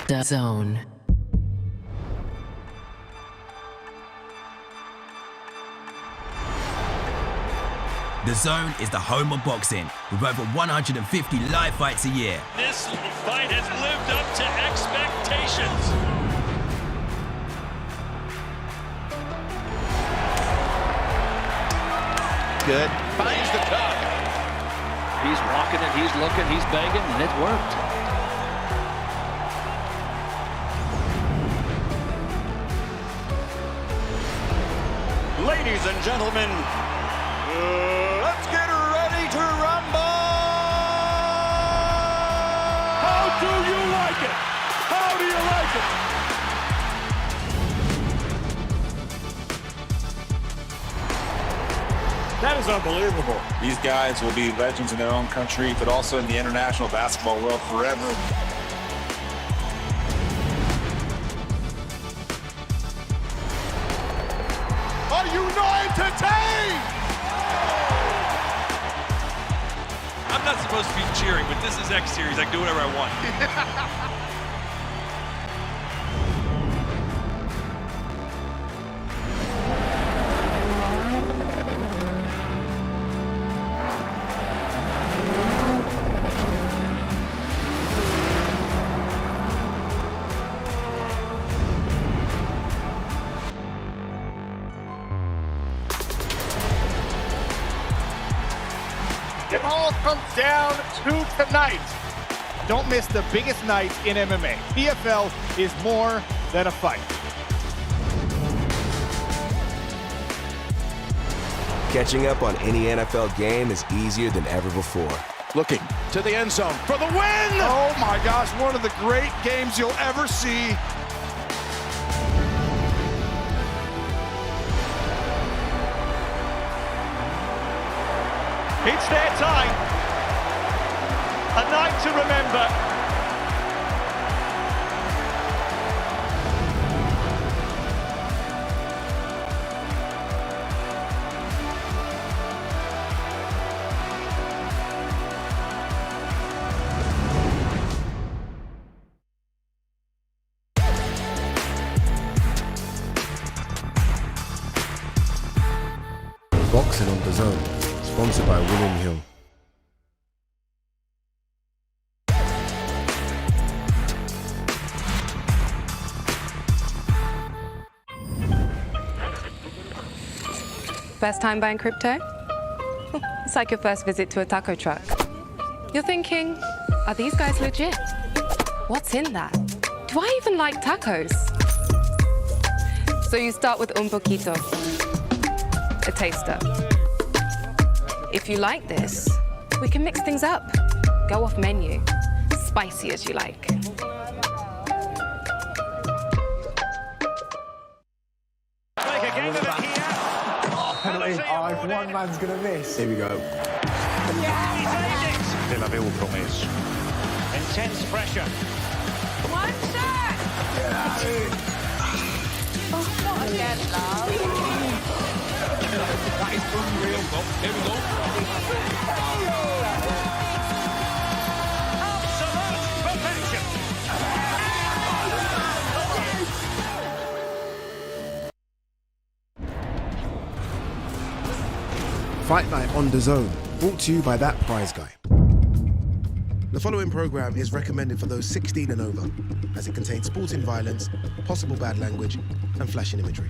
DAZN. DAZN is the home of boxing, with over 150 live fights a year. This fight has lived up to expectations. Good. Finds the cup. He's walking it, he's looking, he's begging, and it worked. Ladies and gentlemen, let's get ready to rumble! How do you like it? How do you like it? That is unbelievable. These guys will be legends in their own country, but also in the international basketball world forever. Are you not entertained? I'm not supposed to be cheering, but this is X Series. I can do whatever I want. It all comes down to tonight. Don't miss the biggest night in MMA. PFL is more than a fight. Catching up on any NFL game is easier than ever before. Looking to the end zone for the win! Oh my gosh, one of the great games you'll ever see. It's their time. A night to remember. Boxing on DAZN. Sponsored by William Hill. First time buying crypto? It's like your first visit to a taco truck. You're thinking, are these guys legit? What's in that? Do I even like tacos? So you start with un poquito, a taster. If you like this, we can mix things up. Go off menu, spicy as you like. Make a game of it here. Penalty. Oh, if one man's going to miss. Here we go. They l'aveva promesso. Intense pressure. One shot! Oh, not again, love. That is unreal. Here we go. Absolute perfection. Fight Night on DAZN, brought to you by That Prize Guy. The following program is recommended for those 16 and over, as it contains sporting violence, possible bad language, and flashing imagery.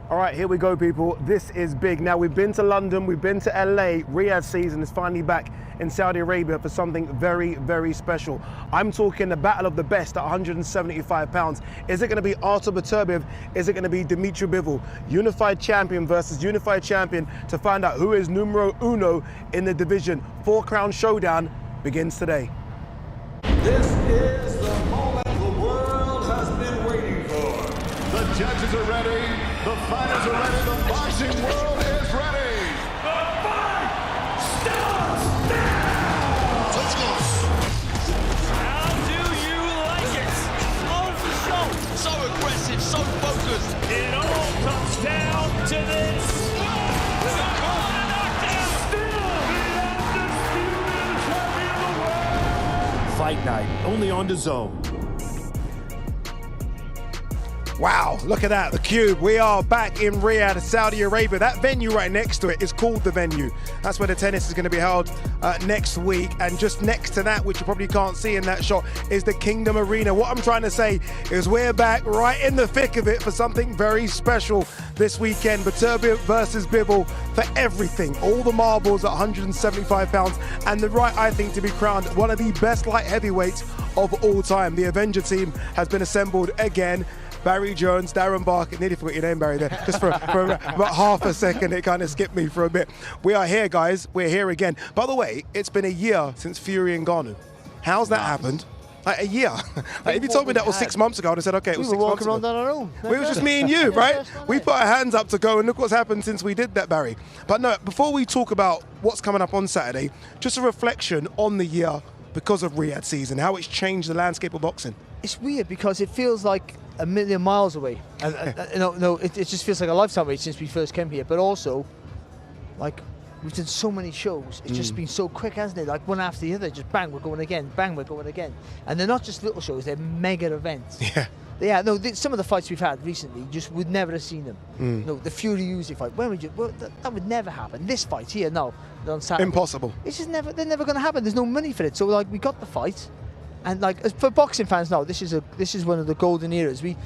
All right, here we go, people. This is big. Now, we've been to London, we've been to LA. Riyadh season is finally back in Saudi Arabia for something very, very special. I'm talking the battle of the best at 175 pounds. Is it going to be Artur Beterbiev? Is it going to be Dmitry Bivol? Unified champion versus unified champion to find out who is numero uno in the division. 4-crown showdown begins today. This is the moment the world has been waiting for. The judges are ready. The fighters are ready. The boxing world is ready. The fight starts now. Let's go. How do you like it? On the show. to this. Fight night, only on DAZN. Wow, look at that, the Cube. We are back in Riyadh, Saudi Arabia. That venue right next to it is called The Venue. That's where the tennis is going to be held next week. And just next to that, which you probably can't see in that shot, is the Kingdom Arena. What I'm trying to say is we're back right in the thick of it for something very special this weekend. Beterbiev versus Bivol for everything. All the marbles at 175 pounds. And the right, I think, to be crowned one of the best light heavyweights of all time. The Avenger team has been assembled again. Barry Jones, Darren Barker, nearly forgot your name, Barry, there. Just for about half a second, it kind of skipped me for a bit. We are here, guys. We're here again. By the way, it's been a year since Fury and Ngannou. How's that happened? Like a year. Like, if you told me that was 6 months ago, I'd have said, okay, it was 6 months ago. We were walking around on our own. We were just me and you, right? We put our hands up to go, and look what's happened since we did that, Barry. But no, before we talk about what's coming up on Saturday, just a reflection on the year because of Riyadh season, how it's changed the landscape of boxing. It's weird because it feels like a million miles away. It just feels like a lifetime away since we first came here. But also, like, we've done so many shows. It's just been so quick, hasn't it? Like one after the other, just bang, we're going again. Bang, we're going again. And they're not just little shows; they're mega events. Yeah. No, some of the fights we've had recently, you just would never have seen them. No, the Fury Usyk fight. When would you? Well, that would never happen. This fight here, no, on Saturday. Impossible. It's just never. They're never going to happen. There's no money for it. So like, we got the fight. And like for boxing fans now, this is one of the golden eras. We,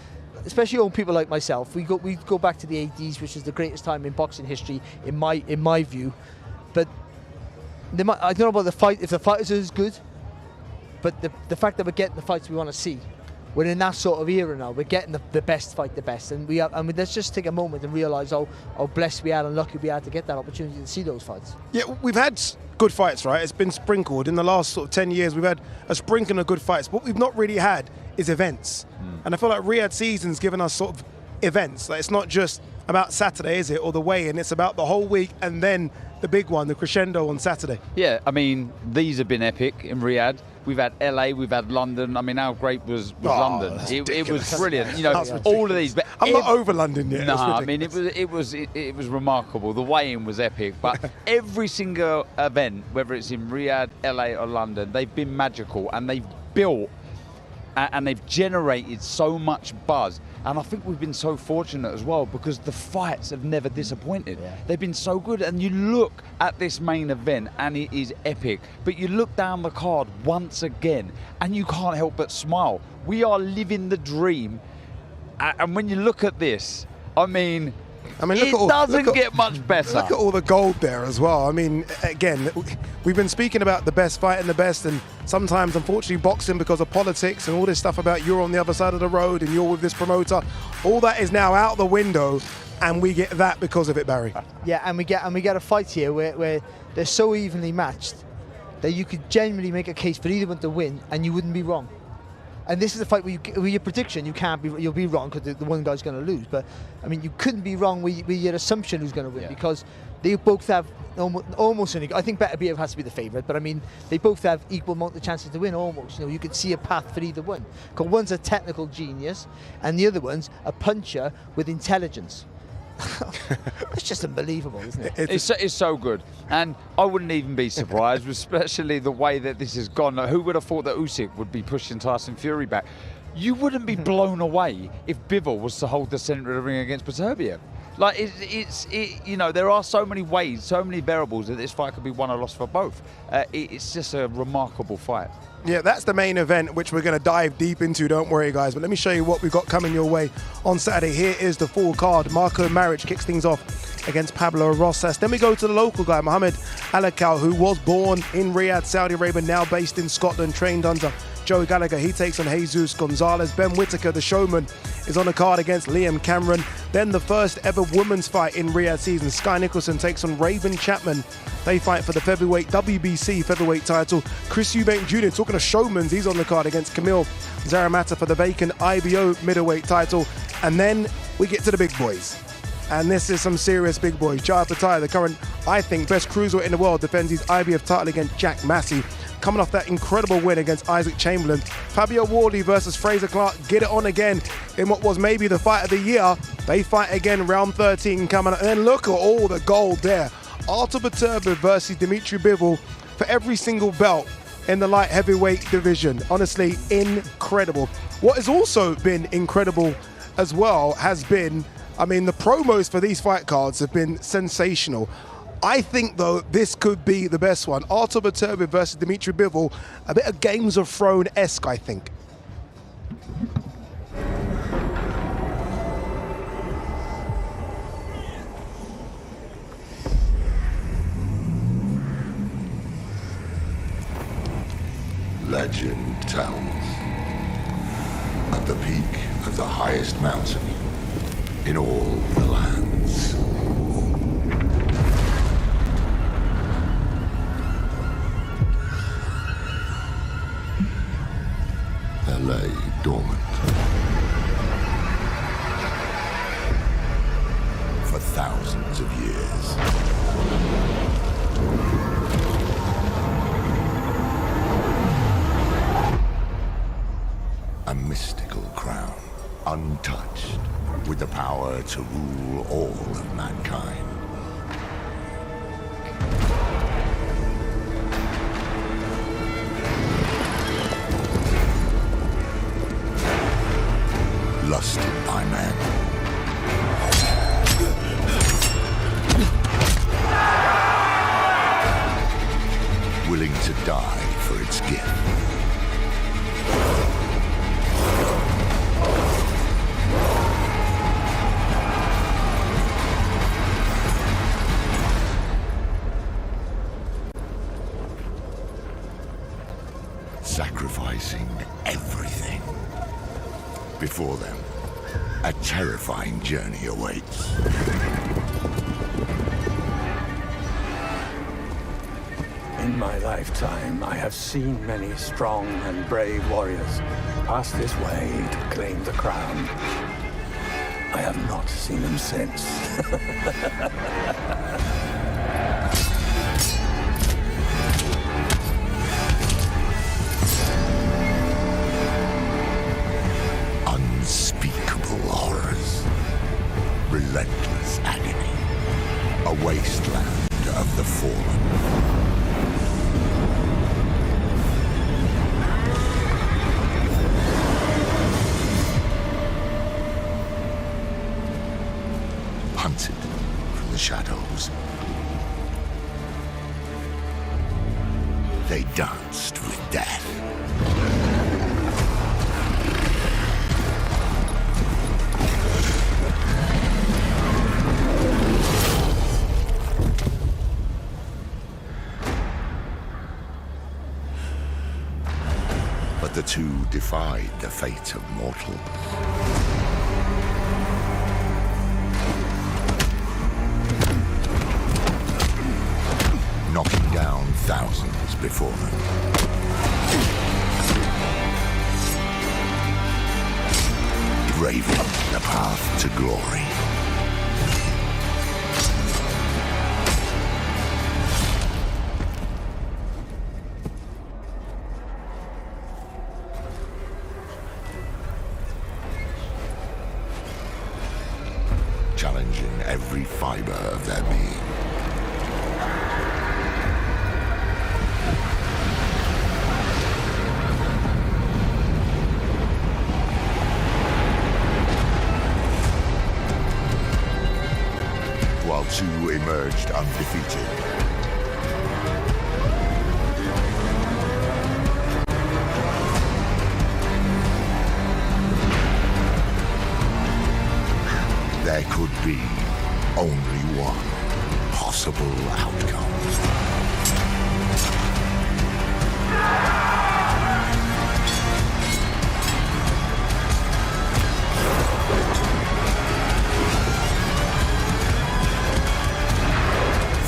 especially old people like myself, we go back to the 80s, which is the greatest time in boxing history, in my view. But I don't know about the fight, if the fighters are as good, but the fact that we're getting the fights we want to see, we're in that sort of era now. We're getting the best fight, the best, and let's just take a moment and realise how blessed we are and lucky we are to get that opportunity to see those fights. Yeah, we've had good fights, right? It's been sprinkled in the last sort of 10 years. We've had a sprinkling of good fights. What we've not really had is events, and I feel like Riyadh season's given us sort of events. Like, it's not just about Saturday, is it, or the weigh-in? It's about the whole week and then the big one, the crescendo on Saturday. Yeah, I mean, these have been epic in Riyadh. We've had LA, we've had London. I mean, how great was London? It was brilliant. You know, all of these. But I'm not over London yet. No, I mean, it was remarkable. The weigh-in was epic. But every single event, whether it's in Riyadh, LA, or London, they've been magical, and they've built and they've generated so much buzz. And I think we've been so fortunate as well, because the fights have never disappointed. They've been so good. And you look at this main event and it is epic, but you look down the card once again and you can't help but smile. We are living the dream. And when you look at this, I mean, it doesn't get much better. Look at all the gold there as well. I mean, again, we've been speaking about the best fight and the best, and sometimes, unfortunately, boxing, because of politics and all this stuff about you're on the other side of the road and you're with this promoter, all that is now out the window, and we get that because of it, Barry. Yeah, and we get a fight here where they're so evenly matched that you could genuinely make a case for either one to win, and you wouldn't be wrong. And this is a fight where with your prediction, you'll be wrong because the one guy's going to lose. But I mean, you couldn't be wrong with your assumption who's going to win, because they both have almost an equal. I think Beterbiev has to be the favourite, but I mean, they both have equal amount of chances to win almost. You know, you could see a path for either one. Because one's a technical genius, and the other one's a puncher with intelligence. It's just unbelievable, isn't it? It's so good, and I wouldn't even be surprised, especially the way that this has gone. Like, who would have thought that Usyk would be pushing Tyson Fury back? You wouldn't be blown away if Bivol was to hold the centre of the ring against Beterbiev. Like, you know, there are so many ways, so many variables that this fight could be won or lost for both. It's just a remarkable fight. Yeah, that's the main event, which we're going to dive deep into, don't worry, guys. But let me show you what we've got coming your way on Saturday. Here is the full card. Marco Maric kicks things off against Pablo Rosas. Then we go to the local guy, Mohamed Alakal, who was born in Riyadh, Saudi Arabia, now based in Scotland, trained under Joey Gallagher. He takes on Jesus Gonzalez. Ben Whittaker, the showman, is on the card against Liam Cameron. Then the first ever women's fight in Riyadh season. Sky Nicholson takes on Raven Chapman. They fight for the featherweight WBC featherweight title. Chris Eubank Jr., talking of showmans, he's on the card against Camille Zaramata for the vacant IBO middleweight title. And then we get to the big boys. And this is some serious big boys. Jai Pattaya, the current, I think, best cruiserweight in the world, defends his IBF title against Jack Massey, coming off that incredible win against Isaac Chamberlain. Fabio Wardley versus Fraser Clark, get it on again in what was maybe the fight of the year. They fight again, round 13 coming up. And look at all the gold there. Artur Beterbiev versus Dmitry Bivol for every single belt in the light heavyweight division. Honestly, incredible. What has also been incredible as well has been, I mean, the promos for these fight cards have been sensational. I think, though, this could be the best one. Artur Beterbiev versus Dmitry Bivol, a bit of Games of Thrones-esque, I think. Legend tells, at the peak of the highest mountain in all the lands, there lay dormant for thousands of years. A mystical crown, untouched, with the power to rule all of mankind. Lusted by men. Willing to die for its gift. Sacrificing everything. Before them, a terrifying journey awaits. In my lifetime, I have seen many strong and brave warriors pass this way to claim the crown. I have not seen them since. Unspeakable horrors, relentless agony, a wasteland of the fallen. Hunted from the shadows, they danced with death. But the two defied the fate of mortals. Knocking down thousands before them. Braving the path to glory. Challenging every fiber of their being. While two emerged undefeated. There could be only one possible outcome.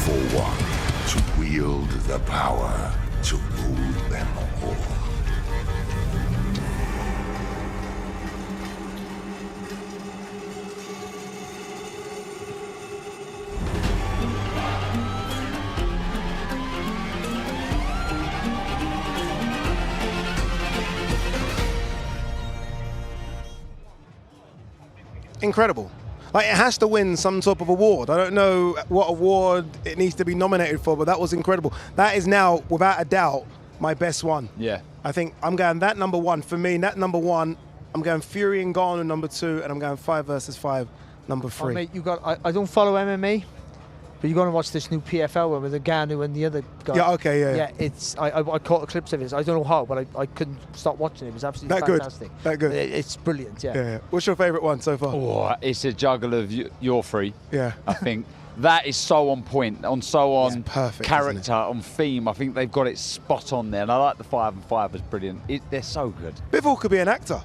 For one to wield the power to rule them all. Incredible. Like, it has to win some sort of award. I don't know what award it needs to be nominated for, but that was incredible. That is now, without a doubt, my best one. Yeah. I think I'm going that number one. For me, that number one, I'm going Fury and Garner number 2, and I'm going 5 versus 5 number 3. Oh, mate, I don't follow MMA, but you're going to watch this new PFL one with the Ganu and the other guy. Yeah, okay, yeah. It's I caught clips of it. I don't know how, but I couldn't stop watching it. It was absolutely fantastic. That good. It's brilliant, yeah. What's your favourite one so far? Oh, it's a juggle of your three. Yeah. I think that is so on point, on perfect, character, on theme. I think they've got it spot on there, and I like the 5 and 5 was brilliant. They're so good. Bivol could be an actor.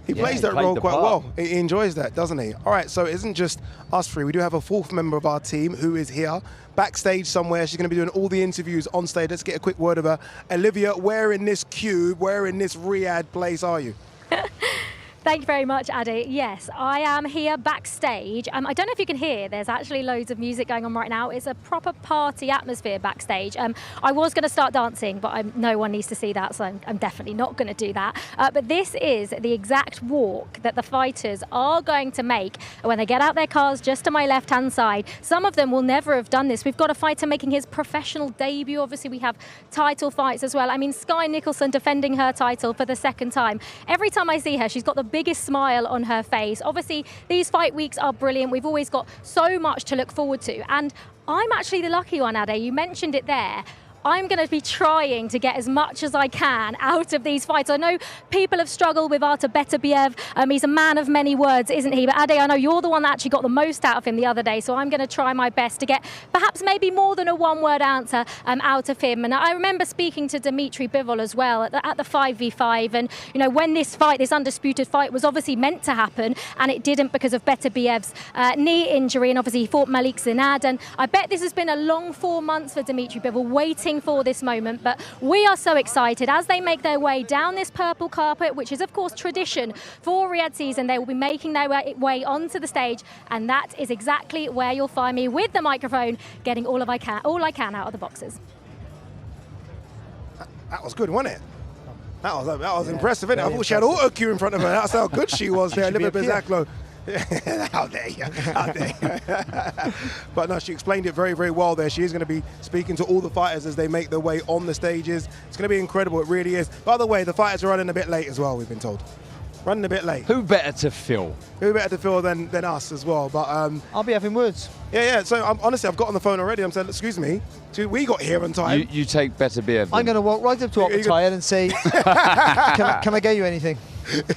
He plays that role quite well. He enjoys that, doesn't he? All right, so it isn't just us three. We do have a 4th member of our team who is here, backstage somewhere. She's going to be doing all the interviews on stage. Let's get a quick word of her. Olivia, where in this cube, where in this Riyadh place are you? Thank you very much, Addy. Yes, I am here backstage. I don't know if you can hear, there's actually loads of music going on right now. It's a proper party atmosphere backstage. I was going to start dancing, but no one needs to see that, so I'm definitely not going to do that. But this is the exact walk that the fighters are going to make when they get out their cars just to my left-hand side. Some of them will never have done this. We've got a fighter making his professional debut. Obviously, we have title fights as well. I mean, Sky Nicholson defending her title for the 2nd time. Every time I see her, she's got the biggest smile on her face. Obviously, these fight weeks are brilliant. We've always got so much to look forward to. And I'm actually the lucky one, Ade. You mentioned it there. I'm going to be trying to get as much as I can out of these fights. I know people have struggled with Artur Beterbiev. He's a man of many words, isn't he? But Ade, I know you're the one that actually got the most out of him the other day, so I'm going to try my best to get perhaps maybe more than a one-word answer out of him. And I remember speaking to Dmitry Bivol as well at the 5v5, and you know, when this undisputed fight was obviously meant to happen, and it didn't because of Beterbiev's knee injury, and obviously he fought Malik Zinad, and I bet this has been a long 4 months for Dmitry Bivol waiting for this moment. But we are so excited as they make their way down this purple carpet, which is of course tradition for Riyadh season. They will be making their way onto the stage, and that is exactly where you'll find me with the microphone, getting all I can out of the boxes. That was good, wasn't it? That was impressive, isn't it? I thought she had auto cue in front of her. That's how good she was there, Olivia Bezzaklo. How dare you? How dare you? But no, she explained it very, very well there. She is going to be speaking to all the fighters as they make their way on the stages. It's going to be incredible. It really is. By the way, the fighters are running a bit late as well, we've been told. Running a bit late. Who better to fill? Who better to fill than us as well? But I'll be having words. Yeah. So honestly, I've got on the phone already. I'm saying, excuse me, we got here on time. You take Beterbiev. I'm going to walk right up to Optire and say, can I get you anything?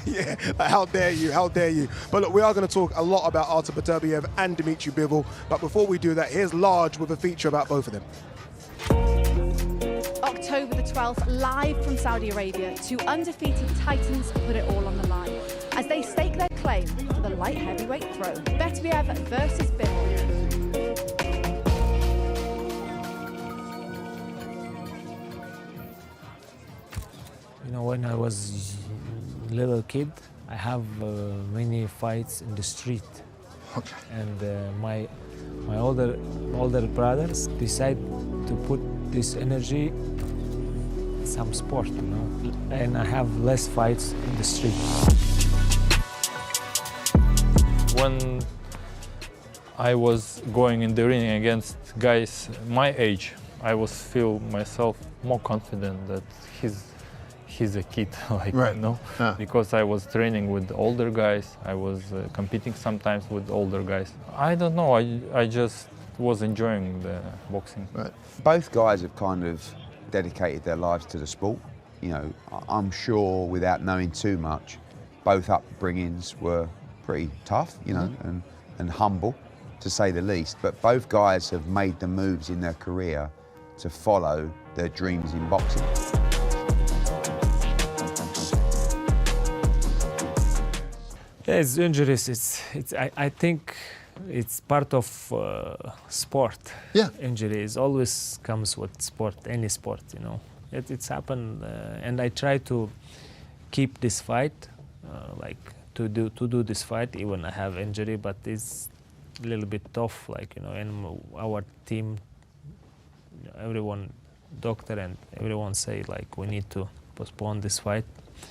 Yeah, how dare you, how dare you. But look, we are going to talk a lot about Artur Beterbiev and Dmitry Bivol. But before we do that, here's Large with a feature about both of them. October the 12th, live from Saudi Arabia, 2 undefeated titans put it all on the line as they stake their claim for the light heavyweight throne. Beterbiev versus Bivol. You know, when I was a little kid, I have many fights in the street. Okay. And my older brothers decide to put this energy in some sport, you know. And I have less fights in the street. When I was going in the ring against guys my age, I was feel myself more confident that he's a kid, like, right. You know, because I was training with older guys. I was competing sometimes with older guys. I don't know, I just was enjoying the boxing. Right. Both guys have kind of dedicated their lives to the sport. You know, I'm sure without knowing too much, both upbringings were pretty tough, you know, and humble, to say the least. But both guys have made the moves in their career to follow their dreams in boxing. Yeah, it's injuries. I think it's part of sport. Yeah. Injuries always comes with sport, any sport, you know. It's happened, and I try to keep this fight, like to do this fight, even I have injury, but it's a little bit tough, like, you know, and our team, everyone, doctor and everyone say, like, we need to postpone this fight.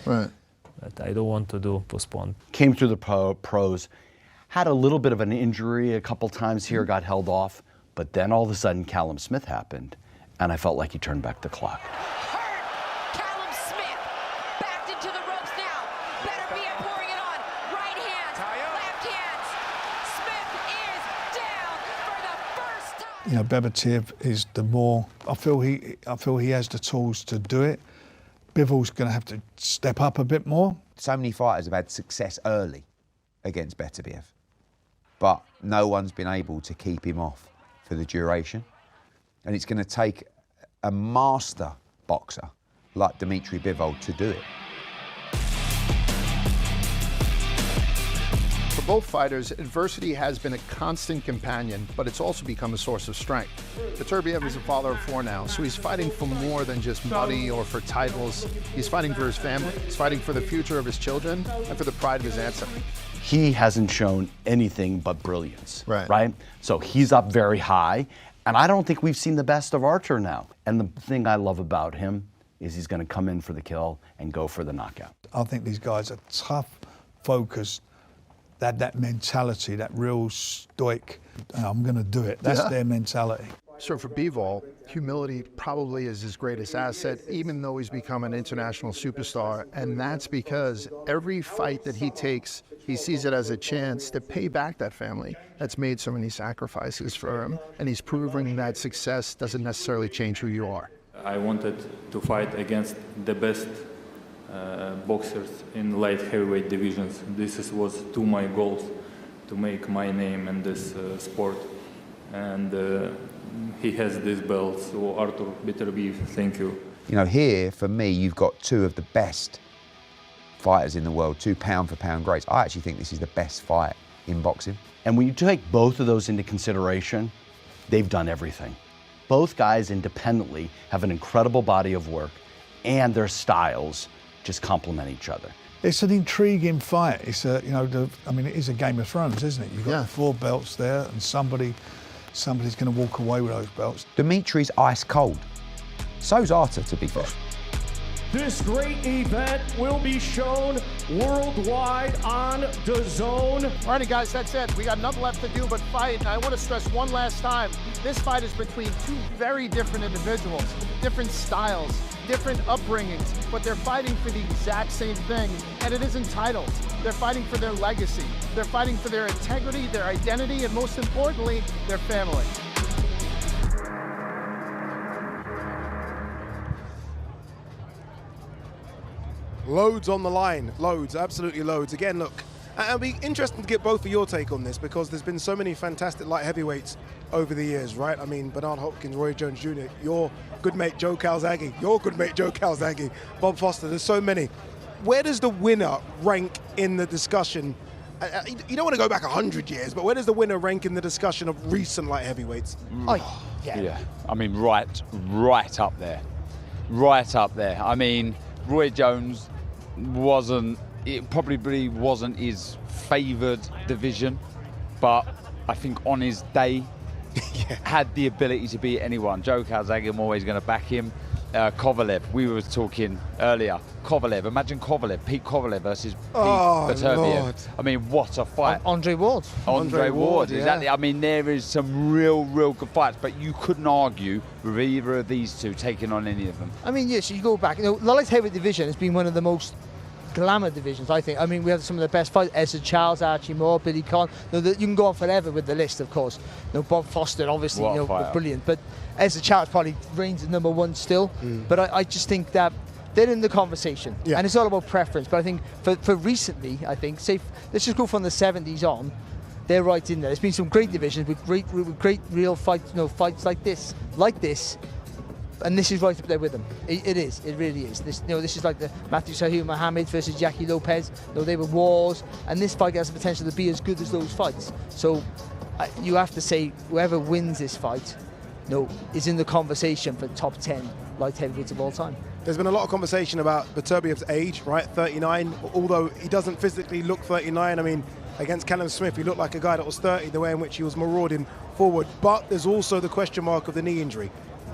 Right. But I don't want to do postpone. Came to the pros. Had a little bit of an injury a couple times here, got held off, but then all of a sudden Callum Smith happened, and I felt like he turned back the clock. Callum Smith backed into the ropes now. Beterbiev pouring it on. Right hand, left hand. Smith is down for the first time. You know, Beterbiev is the more. I feel he has the tools to do it. Bivol's going to have to step up a bit more. So many fighters have had success early against Beterbiev, but no one's been able to keep him off for the duration. And it's going to take a master boxer like Dmitry Bivol to do it. For both fighters, adversity has been a constant companion, but it's also become a source of strength. Beterbiev is a father of 4 now, so he's fighting for more than just money or for titles. He's fighting for his family, he's fighting for the future of his children, and for the pride of his ancestry. He hasn't shown anything but brilliance, right? So he's up very high, and I don't think we've seen the best of Artur now. And the thing I love about him is he's going to come in for the kill and go for the knockout. I think these guys are tough, focused, that mentality, that real stoic, I'm going to do it. That's their mentality. So for Bivol, humility probably is his greatest asset, even though he's become an international superstar. And that's because every fight that he takes, he sees it as a chance to pay back that family that's made so many sacrifices for him. And he's proving that success doesn't necessarily change who you are. I wanted to fight against the best boxers in light heavyweight divisions. This was two my goals, to make my name in this sport. And he has this belt, so Artur Beterbiev, thank you. You know, here, for me, you've got two of the best fighters in the world, 2 pound-for-pound greats. I actually think this is the best fight in boxing. And when you take both of those into consideration, they've done everything. Both guys independently have an incredible body of work, and their styles just complement each other. It's an intriguing fight. It's a, you know, I mean, it is a Game of Thrones, isn't it? You've got 4 belts there, and somebody's going to walk away with those belts. Dimitri's ice cold. So's Artur, to be fair. This great event will be shown worldwide on DAZN. Alrighty guys, that's it. We got nothing left to do but fight. And I want to stress one last time, this fight is between 2 very different individuals, different styles, different upbringings, but they're fighting for the exact same thing, and it isn't titles. They're fighting for their legacy. They're fighting for their integrity, their identity, and most importantly, their family. Loads on the line, loads, absolutely loads. Again, look, it'll be interesting to get both of your take on this because there's been so many fantastic light heavyweights over the years, right? I mean, Bernard Hopkins, Roy Jones Jr., your good mate Joe Calzaghe, Bob Foster, there's so many. Where does the winner rank in the discussion? You don't want to go back 100 years, but where does the winner rank in the discussion of recent light heavyweights? Oh, yeah. I mean, right up there. Right up there. I mean, Roy Jones probably wasn't his favoured division, but I think on his day had the ability to beat anyone. Joe Calzaghe, I'm always going to back him. Kovalev, we were talking earlier. Imagine Pete Kovalev versus Pete Beterbiev. Lord. I mean, what a fight. Andre Ward. Andre Ward, exactly. I mean, there is some real good fights, but you couldn't argue with either of these two taking on any of them. I mean, yes, you go back. You know, the light heavyweight division has been one of the most glamour divisions, I think. I mean, we have some of the best fighters: Ezra Charles, Archie Moore, Billy Conn. You can go on forever with the list, of course. Bob Foster, obviously, brilliant. But Ezra Charles probably reigns as #1 still. But I just think that they're in the conversation, and it's all about preference. But I think for recently, I think, say, let's just go from the 70s on, they're right in there. There's been some great divisions with great real fights, fights like this. And this is right up there with them. It is. It really is. This is like the Matthew Sahir Mohammed versus Jackie Lopez. They were wars, and this fight has the potential to be as good as those fights. So you have to say whoever wins this fight, is in the conversation for top 10 light heavyweights of all time. There's been a lot of conversation about Beterbiev's age, right? 39, although he doesn't physically look 39. I mean, against Callum Smith, he looked like a guy that was 30, the way in which he was marauding forward. But there's also the question mark of the knee injury.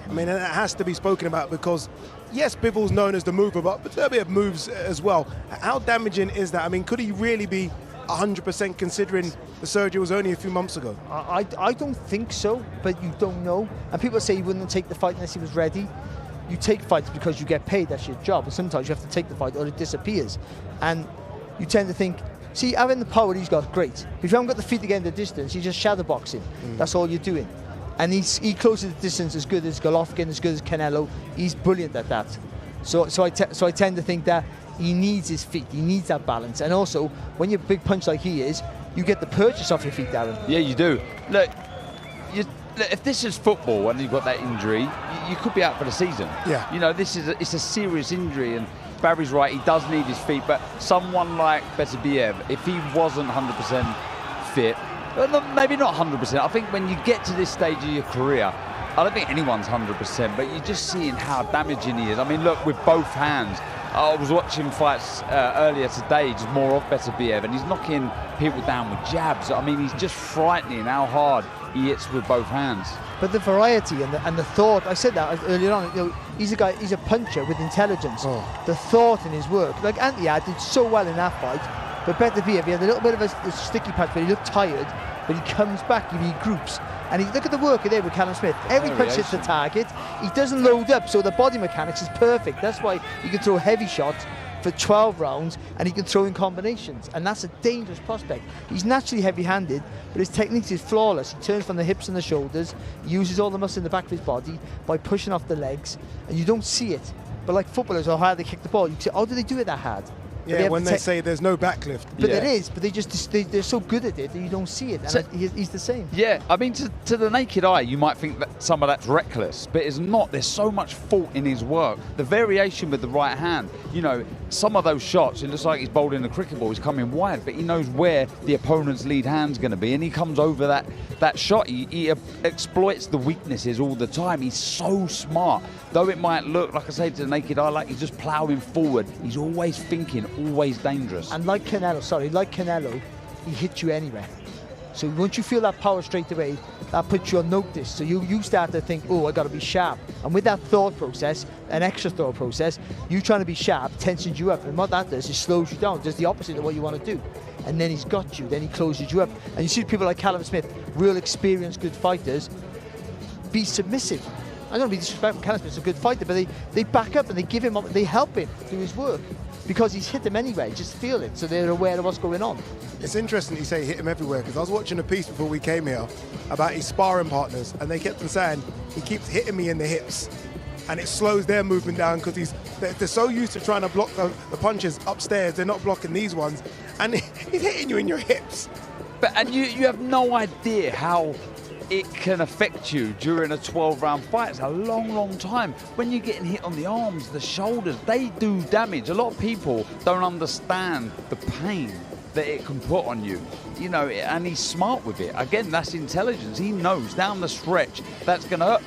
I mean, and it has to be spoken about because, yes, Bivol's known as the mover, but Beterbiev moves as well. How damaging is that? I mean, could he really be 100% considering the surgery was only a few months ago? I don't think so, but you don't know. And people say he wouldn't take the fight unless he was ready. You take fights because you get paid, that's your job. And sometimes you have to take the fight or it disappears. And you tend to think, see, having the power he's got, great. But if you haven't got the feet to get in the distance, you're just shadow boxing. That's all you're doing. And he closes the distance as good as Golovkin, as good as Canelo. He's brilliant at that. So I tend to think that he needs his feet. He needs that balance. And also, when you're a big punch like he is, you get the purchase off your feet, Darren. Yeah, you do. Look, if this is football and you've got that injury, you could be out for the season. Yeah. You know, it's a serious injury, and Barry's right, he does need his feet, but someone like Beterbiev, if he wasn't 100% fit, well, maybe not 100%, I think when you get to this stage of your career, I don't think anyone's 100%, but you're just seeing how damaging he is. I mean, look, with both hands, I was watching fights earlier today, just more of Beterbiev, and he's knocking people down with jabs. I mean, he's just frightening how hard he hits with both hands. But the variety and the thought, I said that earlier on, you know, he's a puncher with intelligence. The thought in his work, like Ant did so well in that fight, but Beterbiev, he had a little bit of a sticky punch, but he looked tired, but he comes back, he regroups. And look at the work there with Callum Smith. Every punch hits the target. He doesn't load up, so the body mechanics is perfect. That's why he can throw heavy shots for 12 rounds, and he can throw in combinations. And that's a dangerous prospect. He's naturally heavy-handed, but his technique is flawless. He turns from the hips and the shoulders. He uses all the muscle in the back of his body by pushing off the legs, and you don't see it. But like footballers, how hard they kick the ball, you say, how do they do it that hard? Yeah, when they say there's no backlift. But it is, but they're so good at it that you don't see it, and So- he's the same. Yeah, I mean, to the naked eye, you might think that some of that's reckless, but it's not. There's so much thought in his work. The variation with the right hand, you know, some of those shots, it looks like he's bowling a cricket ball, he's coming wide, but he knows where the opponent's lead hand's going to be, and he comes over that shot. He exploits the weaknesses all the time. He's so smart. Though it might look, like I say, to the naked eye, like he's just ploughing forward, he's always thinking, always dangerous. And like Canelo, he hits you anywhere. So once you feel that power straight away, that puts you on notice. So you start to think, oh, I got to be sharp. And with that thought process, an extra thought process, you trying to be sharp tensions you up. And what that does is slows you down, does the opposite of what you want to do. And then he's got you, then he closes you up. And you see people like Callum Smith, real experienced, good fighters, be submissive. I don't want to be disrespectful, Callum Smith's a good fighter, but they back up and they give him up, they help him do his work. Because he's hit them anyway, just feel it, so they're aware of what's going on. It's interesting you say hit him everywhere, because I was watching a piece before we came here about his sparring partners, and they kept on saying he keeps hitting me in the hips, and it slows their movement down because they're so used to trying to block the punches upstairs, they're not blocking these ones, and he's hitting you in your hips. And you have no idea how it can affect you during a 12-round fight. It's a long, long time. When you're getting hit on the arms, the shoulders, they do damage. A lot of people don't understand the pain that it can put on you, you know, and he's smart with it. Again, that's intelligence. He knows down the stretch that's going to hurt.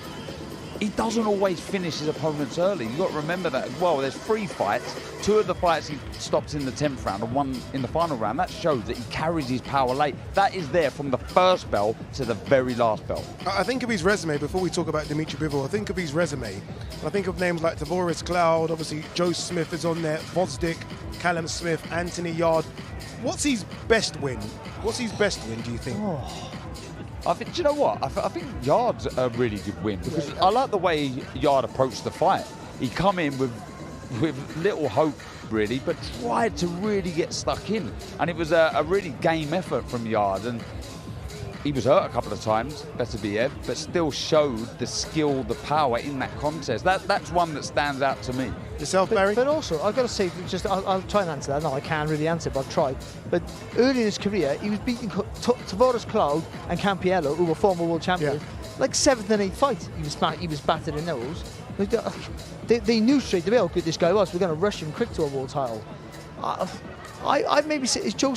He doesn't always finish his opponents early. You've got to remember that as well. There's 3 fights. 2 of the fights he stops in the 10th round and 1 in the final round. That shows that he carries his power late. That is there from the first bell to the very last bell. I think of his resume, before we talk about Dmitry Bivol, I think of his resume. I think of names like Tavoris Cloud, obviously Joe Smith is on there, Vosdick, Callum Smith, Anthony Yard. What's his best win? What's his best win, do you think? I think, do you know what? I think Yard's a really good win, because I like the way Yard approached the fight. He come in with little hope, really, but tried to really get stuck in. And it was a really game effort from Yard. And he was hurt a couple of times, Beterbiev, but still showed the skill, the power in that contest. That's one that stands out to me. Yourself, Barry? But also, I've got to say, I'll try and answer that. No, I can't really answer, but I'll try. But early in his career, he was beating Tavoris Cloud and Campiello, who were former world champions, like 7th and 8th fight. He was battered in those. They knew straight away how good this guy was. We're going to rush him quick to a world title. I'd maybe say the Joe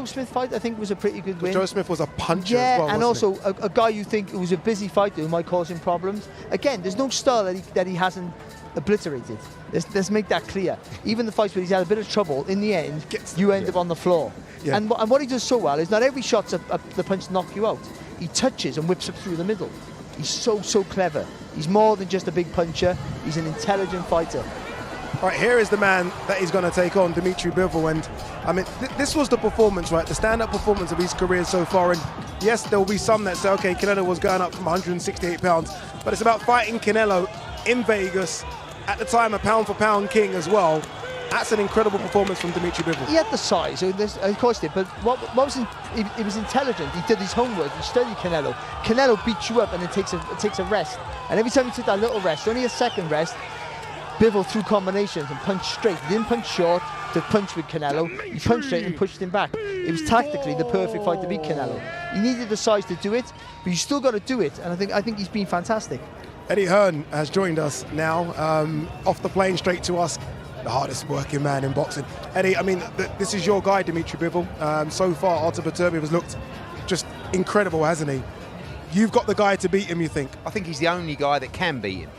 Smith fight, I think, was a pretty good win. Joe Smith was a puncher as well, and wasn't also a guy you think who was a busy fighter who might cause him problems. Again, there's no style that he hasn't obliterated. Let's make that clear. Even the fights where he's had a bit of trouble, in the end, you end up on the floor. Yeah. And what he does so well is not every shot's the punch to knock you out. He touches and whips up through the middle. He's so clever. He's more than just a big puncher. He's an intelligent fighter. All right, here is the man that he's going to take on, Dmitry Bivol. And I mean, this was the performance, right? The stand-up performance of his career so far. And yes, there will be some that say, okay, Canelo was going up from 168 pounds, but it's about fighting Canelo in Vegas, at the time a pound-for-pound king as well. That's an incredible performance from Dmitry Bivol. He had the size, of course he did, but what was he was intelligent. He did his homework, he studied Canelo. Canelo beats you up and then takes a rest. And every time he took that little rest, only a second rest, Bivol threw combinations and punched straight. He didn't punch short to punch with Canelo. He punched straight and pushed him back. It was tactically the perfect fight to beat Canelo. He needed the size to do it, but you still got to do it. And I think he's been fantastic. Eddie Hearn has joined us now, off the plane straight to us, the hardest working man in boxing. Eddie, I mean, this is your guy, Dmitry Bivol. So far, Artur Beterbiev has looked just incredible, hasn't he? You've got the guy to beat him, you think? I think he's the only guy that can beat him.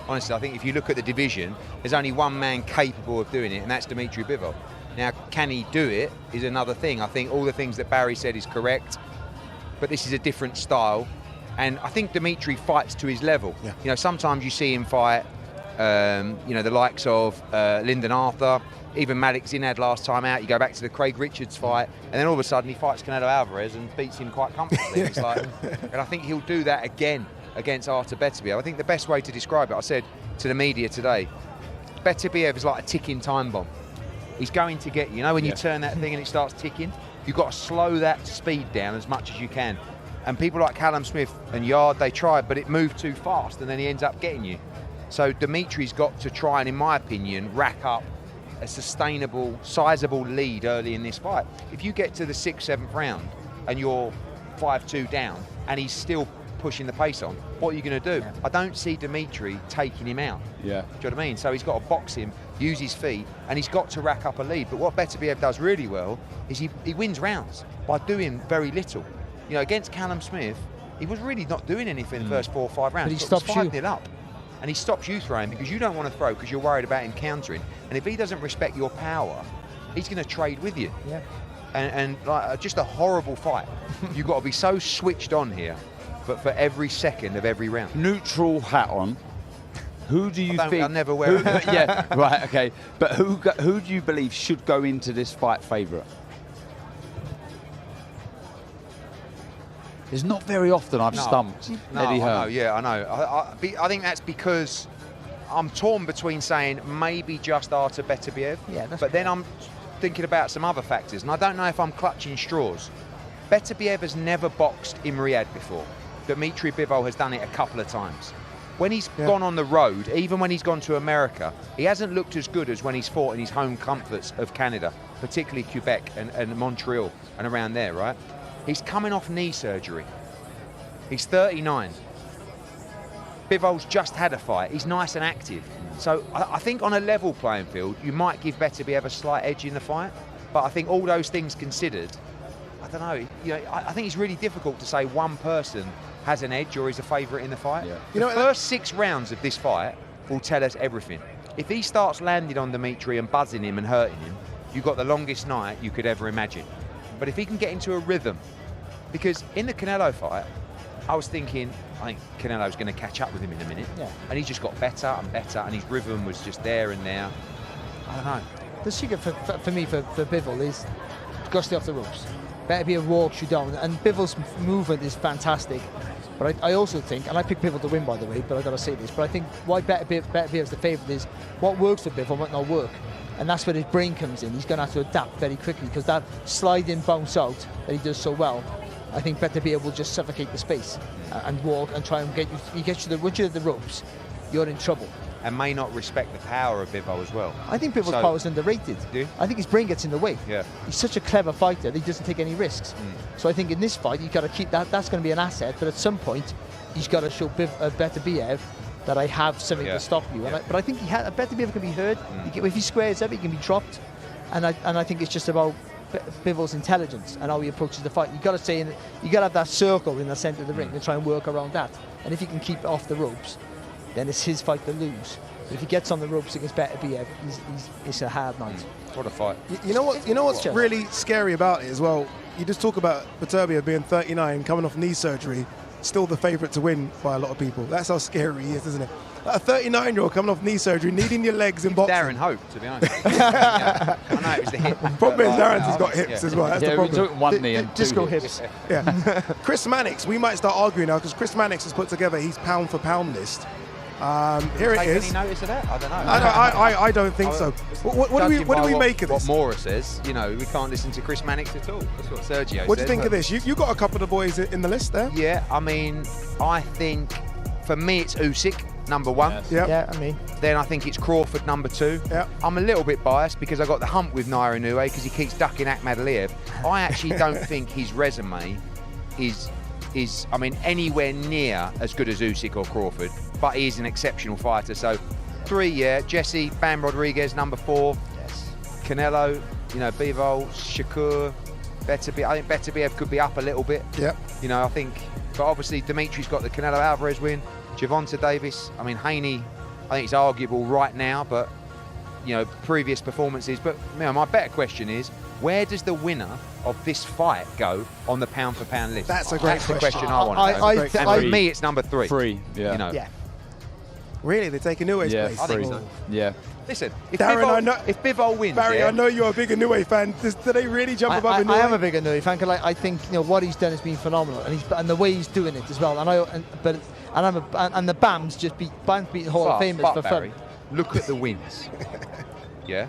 Honestly, I think if you look at the division, there's only one man capable of doing it, and that's Dmitry Bivol. Now, can he do it is another thing. I think all the things that Barry said is correct, but this is a different style. And I think Dmitry fights to his level. Yeah. You know, sometimes you see him fight, you know, the likes of Lyndon Arthur, even Malik Zinad last time out. You go back to the Craig Richards fight, and then all of a sudden he fights Canelo Alvarez and beats him quite comfortably. It's like, and I think he'll do that again against Artur Beterbiev. I think the best way to describe it, I said to the media today, Beterbiev is like a ticking time bomb. He's going to get you. You know when you turn that thing and it starts ticking? You've got to slow that speed down as much as you can. And people like Callum Smith and Yard, they tried, but it moved too fast, and then he ends up getting you. So Dimitri's got to try and, in my opinion, rack up a sustainable, sizable lead early in this fight. If you get to the 6th, 7th round and you're 5-2 down and he's still pushing the pace on, what are you going to do? I don't see Dmitry taking him out. Yeah. Do you know what I mean? So he's got to box him, use his feet, and he's got to rack up a lead. But what Beterbiev does really well is he wins rounds by doing very little. You know, against Callum Smith, he was really not doing anything the first 4 or 5 rounds. But he stops 5-0 up. And he stops you throwing because you don't want to throw because you're worried about him countering. And if he doesn't respect your power, he's going to trade with you. Yeah. And like, just a horrible fight. You've got to be so switched on here for every second of every round. Neutral hat on. Who do you think? I never wear it. Yeah, right, okay. But who do you believe should go into this fight favourite? It's not very often I've stumped Eddie Hearn. I know. I think that's because I'm torn between saying maybe just Artur Beterbiev, but then I'm thinking about some other factors, and I don't know if I'm clutching straws. Beterbiev has never boxed in Riyadh before. Dmitry Bivol has done it a couple of times. When he's gone on the road, even when he's gone to America, he hasn't looked as good as when he's fought in his home comforts of Canada, particularly Quebec and Montreal and around there, right? He's coming off knee surgery. He's 39. Bivol's just had a fight. He's nice and active. So I think on a level playing field, you might give Beterbiev a slight edge in the fight. But I think all those things considered, I don't know. You know, I think it's really difficult to say one person has an edge or is a favourite in the fight. Yeah. The first 6 rounds of this fight will tell us everything. If he starts landing on Dmitry and buzzing him and hurting him, you've got the longest night you could ever imagine. But if he can get into a rhythm, because in the Canelo fight, I was thinking, I think Canelo's going to catch up with him in a minute. Yeah. And he just got better and better, and his rhythm was just there and there. I don't know. The secret for me, for Bivol, is got to stay off the ropes. Beterbiev walks you down, and Bivol's movement is fantastic. But I also think, and I picked Bivol to win, by the way, but I've got to say this, but I think why Beterbiev's the favourite is what works for Bivol might not work. And that's where his brain comes in. He's going to have to adapt very quickly because that slide-in bounce out that he does so well, I think Beterbiev will just suffocate the space and walk and try and get you. He gets you once you're at the ropes, you're in trouble. And may not respect the power of Bivol as well. I think Bivol's power is underrated. Do you? I think his brain gets in the way. Yeah. He's such a clever fighter that he doesn't take any risks. So I think in this fight, you've got to keep that. That's going to be an asset. But at some point, he's got to show Beterbiev that I have something to stop you. But I think Beterbiev can be hurt. If he squares up, he can be dropped. And I think it's just about Bivol's intelligence and how he approaches the fight. You've got to say, you got to have that circle in the centre of the ring and try and work around that. And if he can keep it off the ropes, then it's his fight to lose. But if he gets on the ropes against Beterbiev, it's a hard night. What a fight. You know what's really scary about it as well? You just talk about Beterbiev being 39, coming off knee surgery. still the favourite to win by a lot of people. That's how scary he is, isn't it? A 39-year-old coming off knee surgery, needing your legs in boxing. Darren Hope, to be honest. I know it was the hip. Problem is Darren's has got hips as well. That's the problem. We took one knee and disco two hips. Yeah. Chris Mannix, we might start arguing now because Chris Mannix has put together his pound for pound list. Here it is. Any notice of that? I don't know. I don't think so. What do we make of this? What Mora says, you know, we can't listen to Chris Mannix at all. That's what Sergio says. What do you think of this? You got a couple of the boys in the list there. Yeah, I mean, I think for me it's Usyk, number one. Yes. Yeah, I mean. Then I think it's Crawford, number two. Yeah. I'm a little bit biased because I got the hump with Naira Inoue because he keeps ducking Akhmadaliev. I actually don't think his resume is I mean, anywhere near as good as Usyk or Crawford, but he is an exceptional fighter. So 3, yeah. Jesse, Bam Rodriguez, number 4. Yes. Canelo, you know, Bivol, Shakur, Beterbiev. I think Beterbiev could be up a little bit. Yeah. You know, I think, but obviously Dimitri's got the Canelo Alvarez win. Gervonta Davis, I mean, Haney, I think it's arguable right now, but, you know, previous performances. But, you know, my better question is, where does the winner of this fight go on the pound for pound list? That's a great question. That's the question I want to know. And for me, it's number 3. 3, yeah. You know. Yeah. Really, they're taking Inoue's place. I think so. Yeah. Listen, if Darren, Bivol wins, Barry, yeah, I know you're a big Inoue fan. Do they really jump above Inoue? I am a big Inoue fan because I think, you know, what he's done has been phenomenal, and the way he's doing it as well. And the Bam's beating Hall of Famers for Barry, fun. Look at the wins. Yeah.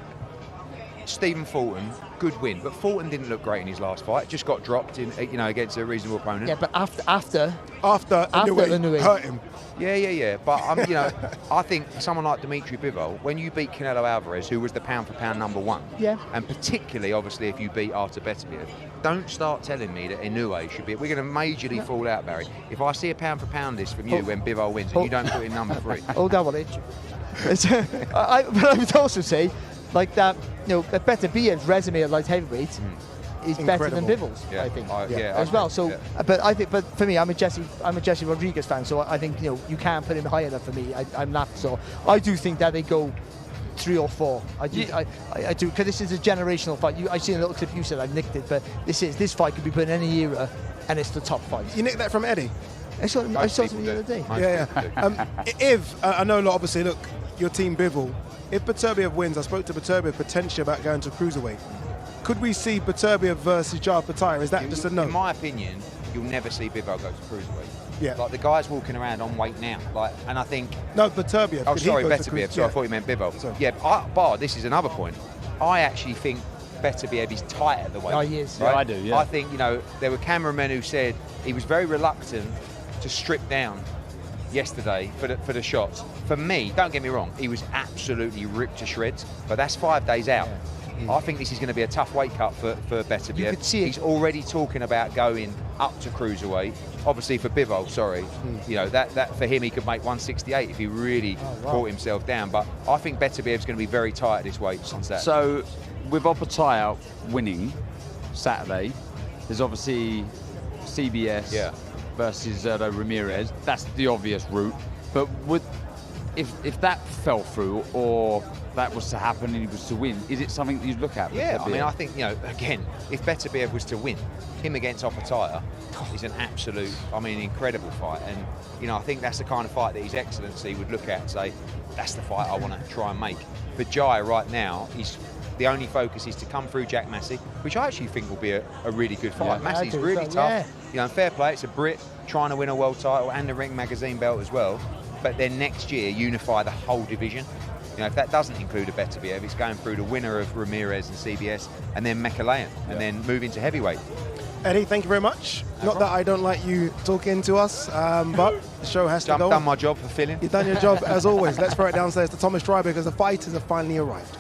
Stephen Fulton, good win, but Fulton didn't look great in his last fight. Just got dropped in, you know, against a reasonable opponent. Yeah, but after Inoue hurt him. Yeah. But you know, I think someone like Dmitry Bivol, when you beat Canelo Alvarez, who was the pound for pound number 1, yeah, and particularly obviously if you beat Artur Beterbiev, don't start telling me that Inoue should be. We're going to majorly fall out, Barry. If I see a pound for pound list from you when Bivol wins, and you don't put in number 3. Oh, that will itch. But I would also say, like that, you know, that Beterbiev's resume at light heavyweight is better than Bivol's, I think, as well. So, but for me, I'm a Jesse Rodriguez fan, so I think, you know, you can't put him high enough for me. I'm not. So I do think that they go 3 or 4. I do, because this is a generational fight. I seen a little clip you said, I nicked it, but this fight could be put in any era, and it's the top fight. You nicked that from Eddie? I saw something the other day. If I know, obviously, look, your team Bivol. If Beterbiev wins, I spoke to Beterbiev potentially about going to cruiserweight. Could we see Beterbiev versus Jar Pataya? Is that just a no? In my opinion, you'll never see Bivol go to cruiserweight. Yeah. Like the guy's walking around on weight now. Like, and I think. No, Beterbiev. Oh, sorry, Beterbiev. So I thought you meant Bivol. Sorry. Yeah, but this is another point. I actually think Beterbiev is tight at the weight. Oh, he is. Right? Yeah, I do. Yeah. I think, you know, there were cameramen who said he was very reluctant to strip down yesterday for the shots. For me, don't get me wrong, he was absolutely ripped to shreds, but that's 5 days out. Yeah. I think this is going to be a tough weight cut for Beterbiev. You could see it. He's already talking about going up to cruiserweight. Obviously for Bivol, you know, that for him he could make 168 if he really brought himself down. But I think Beterbiev's going to be very tight at this weight on Saturday. So with Opataya winning Saturday, there's obviously CBS versus Zerto Ramirez. That's the obvious route. But if that fell through, or that was to happen and he was to win, is it something that you'd look at? Yeah, I mean, I think, you know, again, if Beterbiev was to win, him against Opataya is an absolute, I mean, incredible fight. And, you know, I think that's the kind of fight that His Excellency would look at and say, that's the fight I want to try and make. For Jai right now, the only focus is to come through Jack Massey, which I actually think will be a really good fight. Yeah, Massey's really tough. Yeah. You know, fair play, it's a Brit trying to win a world title and the Ring Magazine belt as well. But then next year, unify the whole division. You know, if that doesn't include a Beterbiev, it's going through the winner of Ramirez and CBS, and then Mekalayan, and then move into heavyweight. Eddie, thank you very much. Not that I don't like you talking to us, but the show has to go on. I've done my job for filling. You've done your job as always. Let's throw it downstairs to Thomas Dry because the fighters have finally arrived.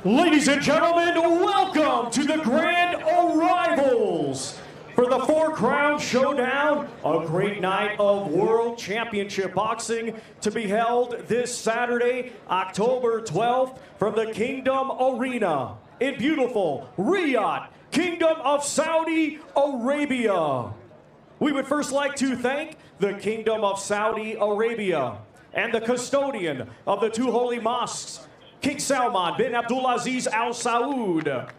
Ladies and gentlemen, welcome to the grand arrivals for the Four Crowns Showdown, a great night of World Championship Boxing to be held this Saturday, October 12th, from the Kingdom Arena in beautiful Riyadh, Kingdom of Saudi Arabia. We would first like to thank the Kingdom of Saudi Arabia and the custodian of the two holy mosques, King Salman bin Abdulaziz Al Saud.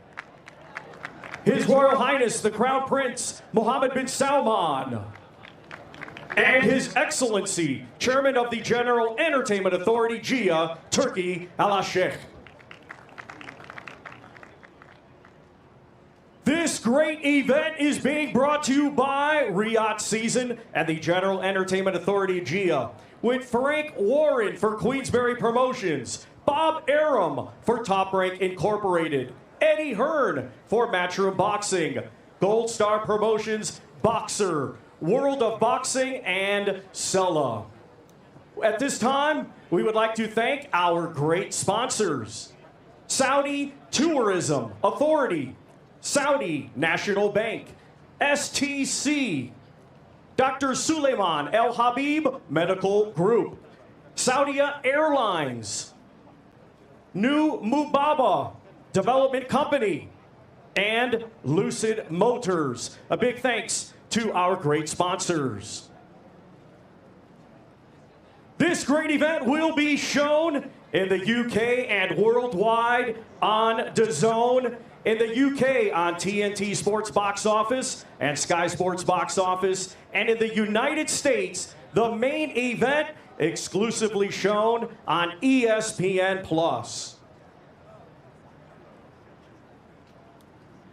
His Royal Highness, the Crown Prince, Mohammed bin Salman, and His Excellency, Chairman of the General Entertainment Authority, GIA, Turkey, Al-Sheikh. This great event is being brought to you by Riyadh Season and the General Entertainment Authority, GIA, with Frank Warren for Queensberry Promotions, Bob Aram for Top Rank Incorporated, Eddie Hearn for Matchroom Boxing, Gold Star Promotions, Boxer, World of Boxing, and Sella. At this time, we would like to thank our great sponsors: Saudi Tourism Authority, Saudi National Bank, STC, Dr. Suleiman El Habib Medical Group, Saudia Airlines, New Mubaba Development Company, and Lucid Motors. A big thanks to our great sponsors. This great event will be shown in the UK and worldwide on DAZN, in the UK on TNT Sports Box Office and Sky Sports Box Office, and in the United States, the main event exclusively shown on ESPN+.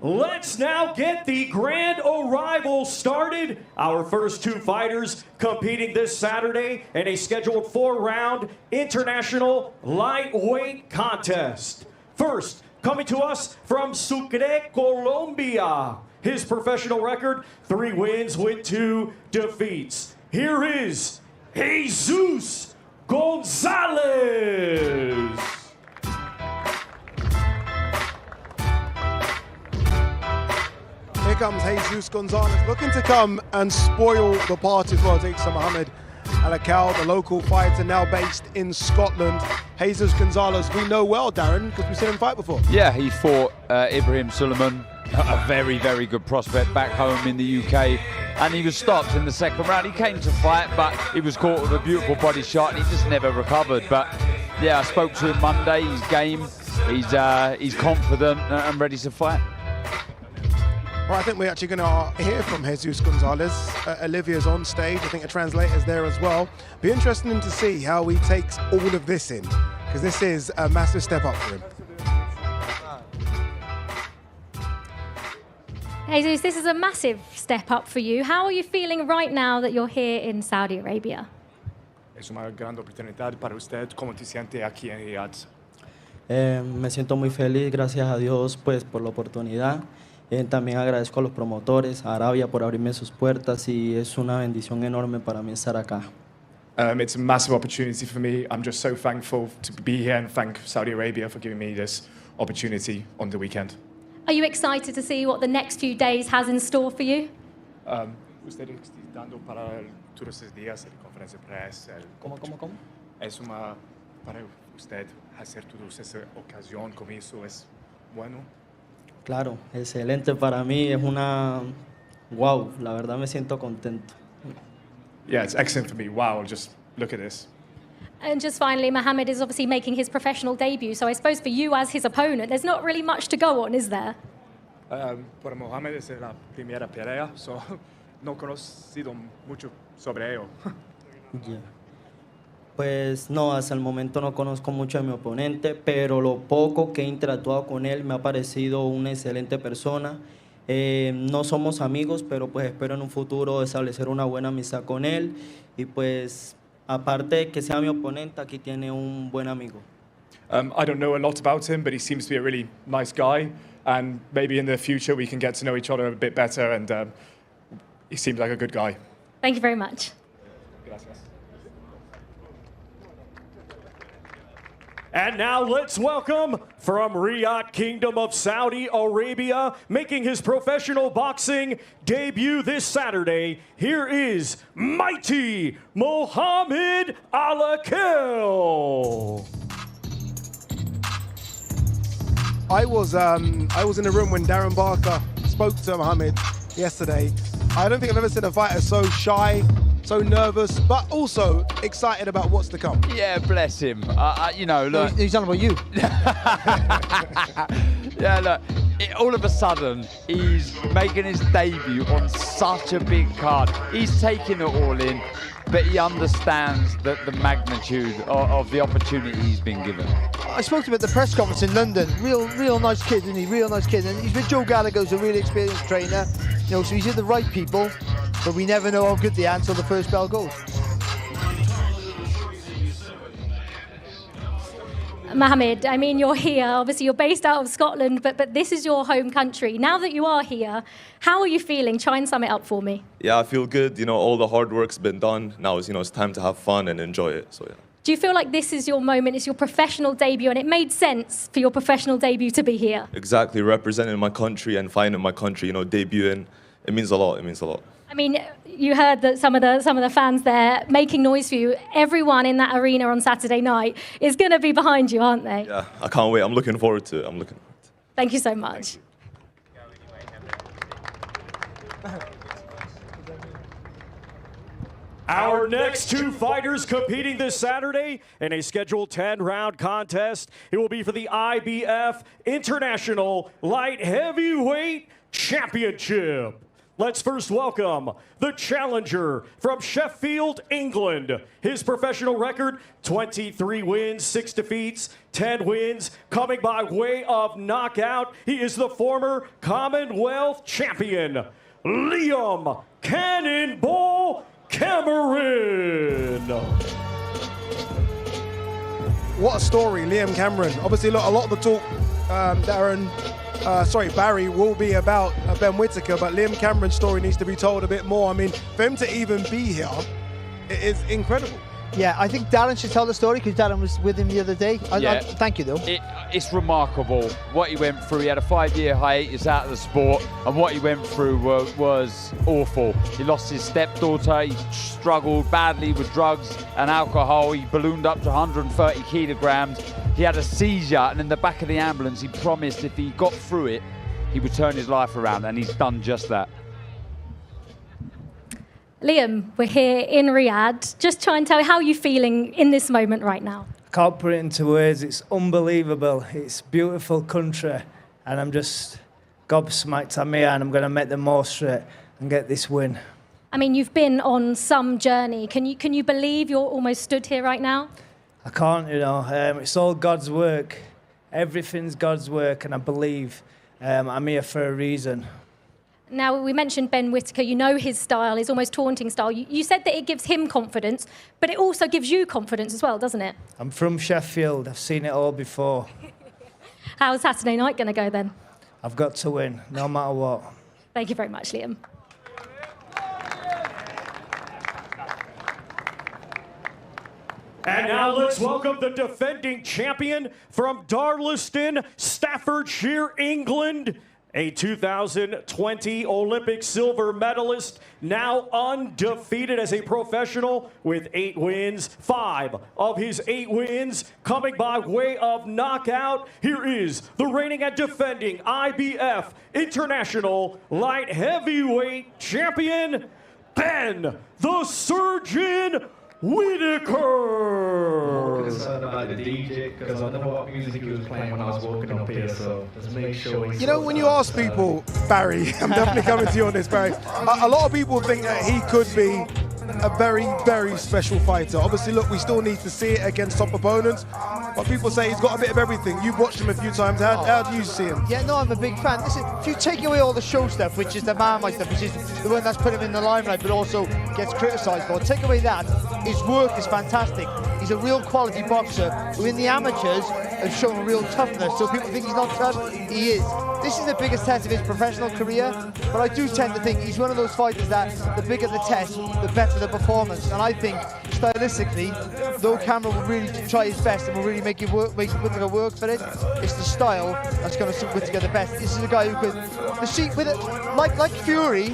Let's now get the grand arrival started. Our first two fighters competing this Saturday in a scheduled 4-round international lightweight contest. First, coming to us from Sucre, Colombia. His professional record, 3 wins with 2 defeats. Here is Jesus Gonzalez. Here comes Jesus Gonzalez, looking to come and spoil the party as well. Takes Mohammed Alakal, the local fighter now based in Scotland. Jesus Gonzalez, we know well, Darren, because we've seen him fight before. Yeah, he fought Ibrahim Suleiman, a very, very good prospect back home in the UK. And he was stopped in the second round. He came to fight, but he was caught with a beautiful body shot and he just never recovered. But yeah, I spoke to him Monday. He's game, he's confident and ready to fight. Well, I think we're actually going to hear from Jesus Gonzalez. Olivia's on stage. I think a translator's there as well. Be interesting to see how he takes all of this in, because this is a massive step up for him. Jesus, this is a massive step up for you. How are you feeling right now that you're here in Saudi Arabia? Es una gran oportunidad para usted. ¿Cómo te siente aquí en Riyadh? Me siento muy feliz, gracias a Dios pues, por la oportunidad. También agradezco a los promotores, a Arabia por abrirme sus puertas y es una bendición enorme para mí estar acá. It's a massive opportunity for me. I'm just so thankful to be here and thank Saudi Arabia for giving me this opportunity on the weekend. Are you excited to see what the next few days has in store for you? Usted está dando para todos estos días de conferencia de prensa. ¿Cómo? Es una para usted hacer toda esa ocasión con eso es bueno. Claro, excelente para mí, es una... Wow, la verdad me siento contento. Yeah, it's excellent for me. Wow, just look at this. And just finally, Mohammed is obviously making his professional debut, so I suppose for you as his opponent, there's not really much to go on, is there? Para Mohammed es la primera pelea, so no conocido mucho sobre ello. Yeah. Pues no, hasta el momento no conozco mucho a mi oponente, pero lo poco que he interactuado con él me ha parecido una excelente persona. No somos amigos, pero pues espero en un futuro establecer una buena amistad con él. Y pues, aparte de que sea mi oponente, aquí tiene un buen amigo. I don't know a lot about him, but he seems to be a really nice guy. And maybe in the future we can get to know each other a bit better. And he seems like a good guy. Thank you very much. Gracias. And now let's welcome, from Riyadh, Kingdom of Saudi Arabia, making his professional boxing debut this Saturday, here is mighty Mohammed Alakal. I was in a room when Darren Barker spoke to Mohammed yesterday. I don't think I've ever seen a fighter so shy, so nervous, but also excited about what's to come. Yeah, bless him. You know, look. He's on about you. Yeah, look, all of a sudden, he's making his debut on such a big card. He's taking it all in, but he understands the magnitude of the opportunity he's been given. I spoke to him at the press conference in London. Real nice kid, isn't he? Real nice kid. And he's with Joe Gallagher, who's a really experienced trainer. You know, so he's with the right people, but we never know how good they are until the first bell goes. Mohammed, I mean, you're here. Obviously, you're based out of Scotland, but this is your home country. Now that you are here, how are you feeling? Try and sum it up for me. Yeah, I feel good. You know, all the hard work's been done. Now it's time to have fun and enjoy it. So yeah. Do you feel like this is your moment? It's your professional debut, and it made sense for your professional debut to be here? Exactly, representing my country and finding my country. You know, debuting. It means a lot. It means a lot. I mean, you heard that some of the fans there making noise for you. Everyone in that arena on Saturday night is going to be behind you, aren't they? Yeah, I can't wait. I'm looking forward to it. Thank you so much. Our next two fighters competing this Saturday in a scheduled 10-round contest. It will be for the IBF International Light Heavyweight Championship. Let's first welcome the challenger from Sheffield, England. His professional record, 23 wins, 6 defeats, 10 wins, coming by way of knockout. He is the former Commonwealth champion, Liam Cannonball Cameron. What a story, Liam Cameron. Obviously, look, a lot of the talk, Barry, will be about Ben Whittaker, but Liam Cameron's story needs to be told a bit more. I mean, for him to even be here, it is incredible. Yeah, I think Darren should tell the story because Darren was with him the other day. Thank you, though. It's remarkable what he went through. He had a 5-year hiatus out of the sport, and what he went through was awful. He lost his stepdaughter. He struggled badly with drugs and alcohol. He ballooned up to 130 kilograms. He had a seizure, and in the back of the ambulance, he promised if he got through it, he would turn his life around, and he's done just that. Liam, we're here in Riyadh. Just try and tell me how you're feeling in this moment right now. I can't put it into words. It's unbelievable. It's a beautiful country, and I'm just gobsmacked. I'm here, and I'm going to make the most of it and get this win. I mean, you've been on some journey. Can you believe you're almost stood here right now? I can't, you know. It's all God's work. Everything's God's work, and I believe I'm here for a reason. Now, we mentioned Ben Whittaker. You know his style, his almost taunting style. You said that it gives him confidence, but it also gives you confidence as well, doesn't it? I'm from Sheffield. I've seen it all before. How's Saturday night going to go then? I've got to win, no matter what. Thank you very much, Liam. And now let's welcome the defending champion from Darlaston, Staffordshire, England, a 2020 Olympic silver medalist, now undefeated as a professional with 8 wins. 5 of his 8 wins coming by way of knockout. Here is the reigning and defending IBF International Light Heavyweight Champion, Ben the Surgeon Whittaker. I'm concerned about the DJ because I don't know what music he was playing when I was walking up here, so just make sure. You know, when you ask people, Barry, I'm definitely coming to you on this, Barry. A lot of people think that he could be a very, very special fighter. Obviously, look, we still need to see it against top opponents, but people say he's got a bit of everything. You've watched him a few times. How do you see him? Yeah, no, I'm a big fan. Listen, if you take away all the show stuff, which is the Marmite stuff, which is the one that's put him in the limelight, but also gets criticised for, take away that, his work is fantastic. He's a real quality boxer who in the amateurs has shown real toughness, so people think he's not tough, he is. This is the biggest test of his professional career, but I do tend to think he's one of those fighters that the bigger the test, the better the performance. And I think stylistically, though Cameron will really try his best and will really make Whittaker work for it, it's the style that's going to suit Whittaker the best. This is a guy who could, like Fury,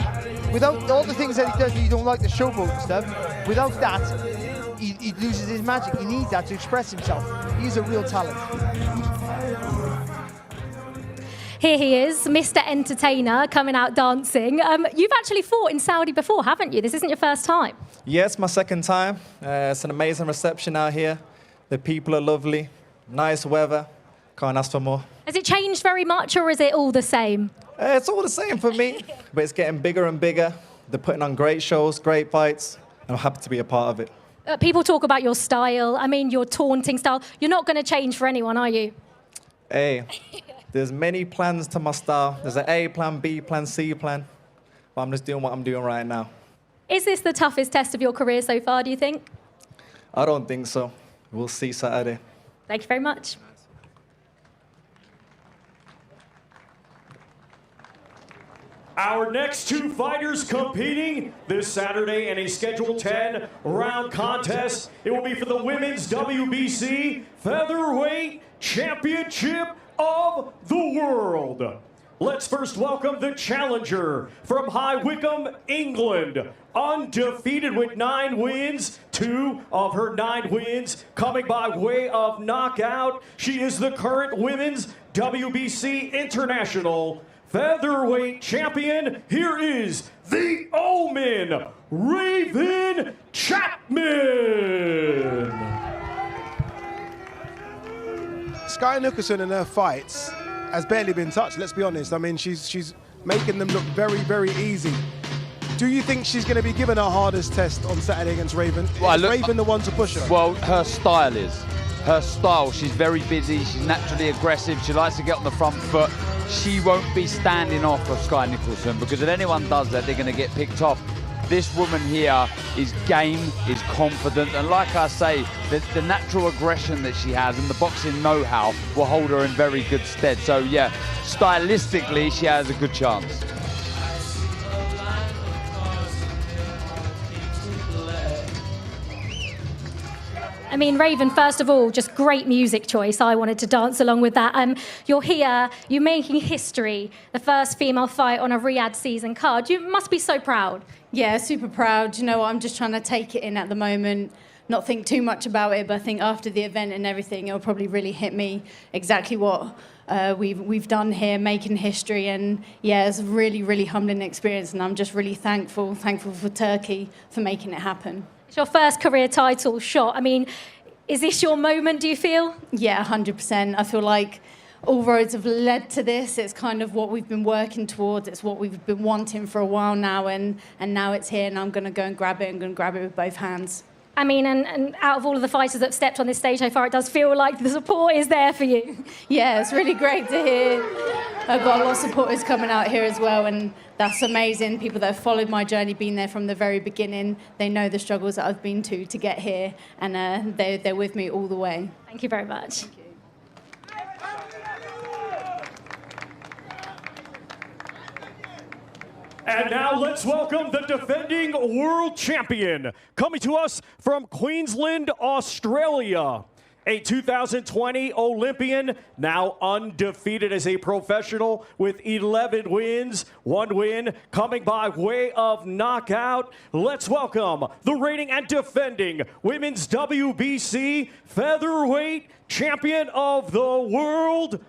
without all the things that he does, you don't like the showboat and stuff, without that, he loses his magic. He needs that to express himself. He's a real talent. Here he is, Mr. Entertainer, coming out dancing. You've actually fought in Saudi before, haven't you? This isn't your first time. Yeah, it's my second time. It's an amazing reception out here. The people are lovely, nice weather. Can't ask for more. Has it changed very much, or is it all the same? It's all the same for me, but it's getting bigger and bigger. They're putting on great shows, great fights, and I'm happy to be a part of it. People talk about your style. I mean, your taunting style. You're not going to change for anyone, are you? Hey, there's many plans to my style. There's an A plan, B plan, C plan, but I'm just doing what I'm doing right now. Is this the toughest test of your career so far, do you think? I don't think so. We'll see Saturday. Thank you very much. Our next two fighters competing this Saturday in a scheduled 10-round contest. It will be for the Women's WBC Featherweight Championship of the World. Let's first welcome the challenger from High Wycombe, England. Undefeated with 9 wins, 2 of her 9 wins coming by way of knockout. She is the current Women's WBC International Featherweight Champion. Here is the Omen, Raven Chapman. Sky Nicholson in her fights has barely been touched, let's be honest. I mean, she's making them look very, very easy. Do you think she's going to be given her hardest test on Saturday against Raven? Is Raven the one to push her? Well, her style is. Her style, she's very busy, she's naturally aggressive, she likes to get on the front foot. She won't be standing off of Sky Nicholson, because if anyone does that, they're going to get picked off. This woman here is game, is confident, and like I say, the natural aggression that she has and the boxing know-how will hold her in very good stead. So yeah, stylistically, she has a good chance. I mean, Raven, first of all, just great music choice. I wanted to dance along with that. You're here, you're making history, the first female fight on a Riyadh season card. You must be so proud. Yeah, super proud. You know what, I'm just trying to take it in at the moment, not think too much about it, but I think after the event and everything, it'll probably really hit me exactly what we've done here, making history. And yeah, it's a really, really humbling experience, and I'm just really thankful for Turkey for making it happen. It's your first career title shot. I mean, is this your moment, do you feel? Yeah, 100%. I feel like all roads have led to this. It's kind of what we've been working towards. It's what we've been wanting for a while now, and now it's here, and I'm going to go and grab it. I'm going to grab it with both hands. I mean, and out of all of the fighters that have stepped on this stage so far, it does feel like the support is there for you. Yeah, it's really great to hear. I've got a lot of supporters coming out here as well, and that's amazing. People that have followed my journey, been there from the very beginning. They know the struggles that I've been to get here, and they're with me all the way. Thank you very much. Thank you. And now let's welcome the defending world champion, coming to us from Queensland, Australia. A 2020 Olympian, now undefeated as a professional with 11 wins, 1 win coming by way of knockout. Let's welcome the reigning and defending Women's WBC Featherweight Champion of the World,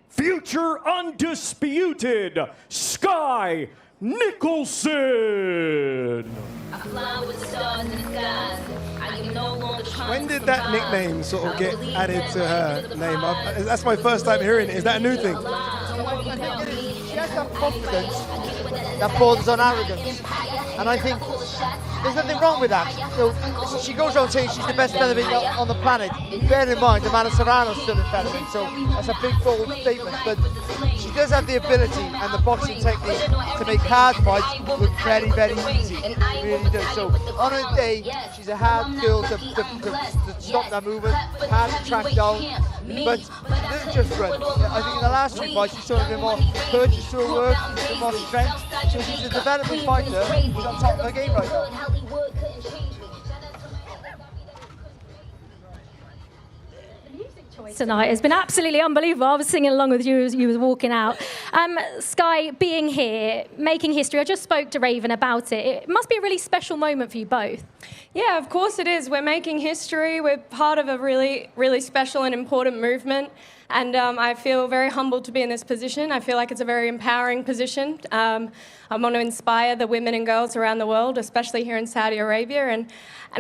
future undisputed, Sky Nicholson. When did that nickname sort of get added to her name? That's my first time hearing it. Is that a new thing? She has that confidence that borders on arrogance, and I think there's nothing wrong with that. So she goes around saying she's the best featherweight on the planet. Bear in mind, Amanda Serrano's still in featherweight, so that's a big bold statement. But she does have the ability and the boxing technique to make hard fights look very, very easy. She really does. So on her day, she's a hard girl to stop that movement, hard to track down. But she doesn't just run. I think in the last 2 fights, she's shown a bit more purchase to her work, a bit more strength. So she's a development fighter who's on top of her game right now. Tonight has been absolutely unbelievable. I was singing along with you as you were walking out. Sky, being here, making history, I just spoke to Raven about it. It must be a really special moment for you both. Yeah, of course it is. We're making history. We're part of a really, really special and important movement. And I feel very humbled to be in this position. I feel like it's a very empowering position. I want to inspire the women and girls around the world, especially here in Saudi Arabia. And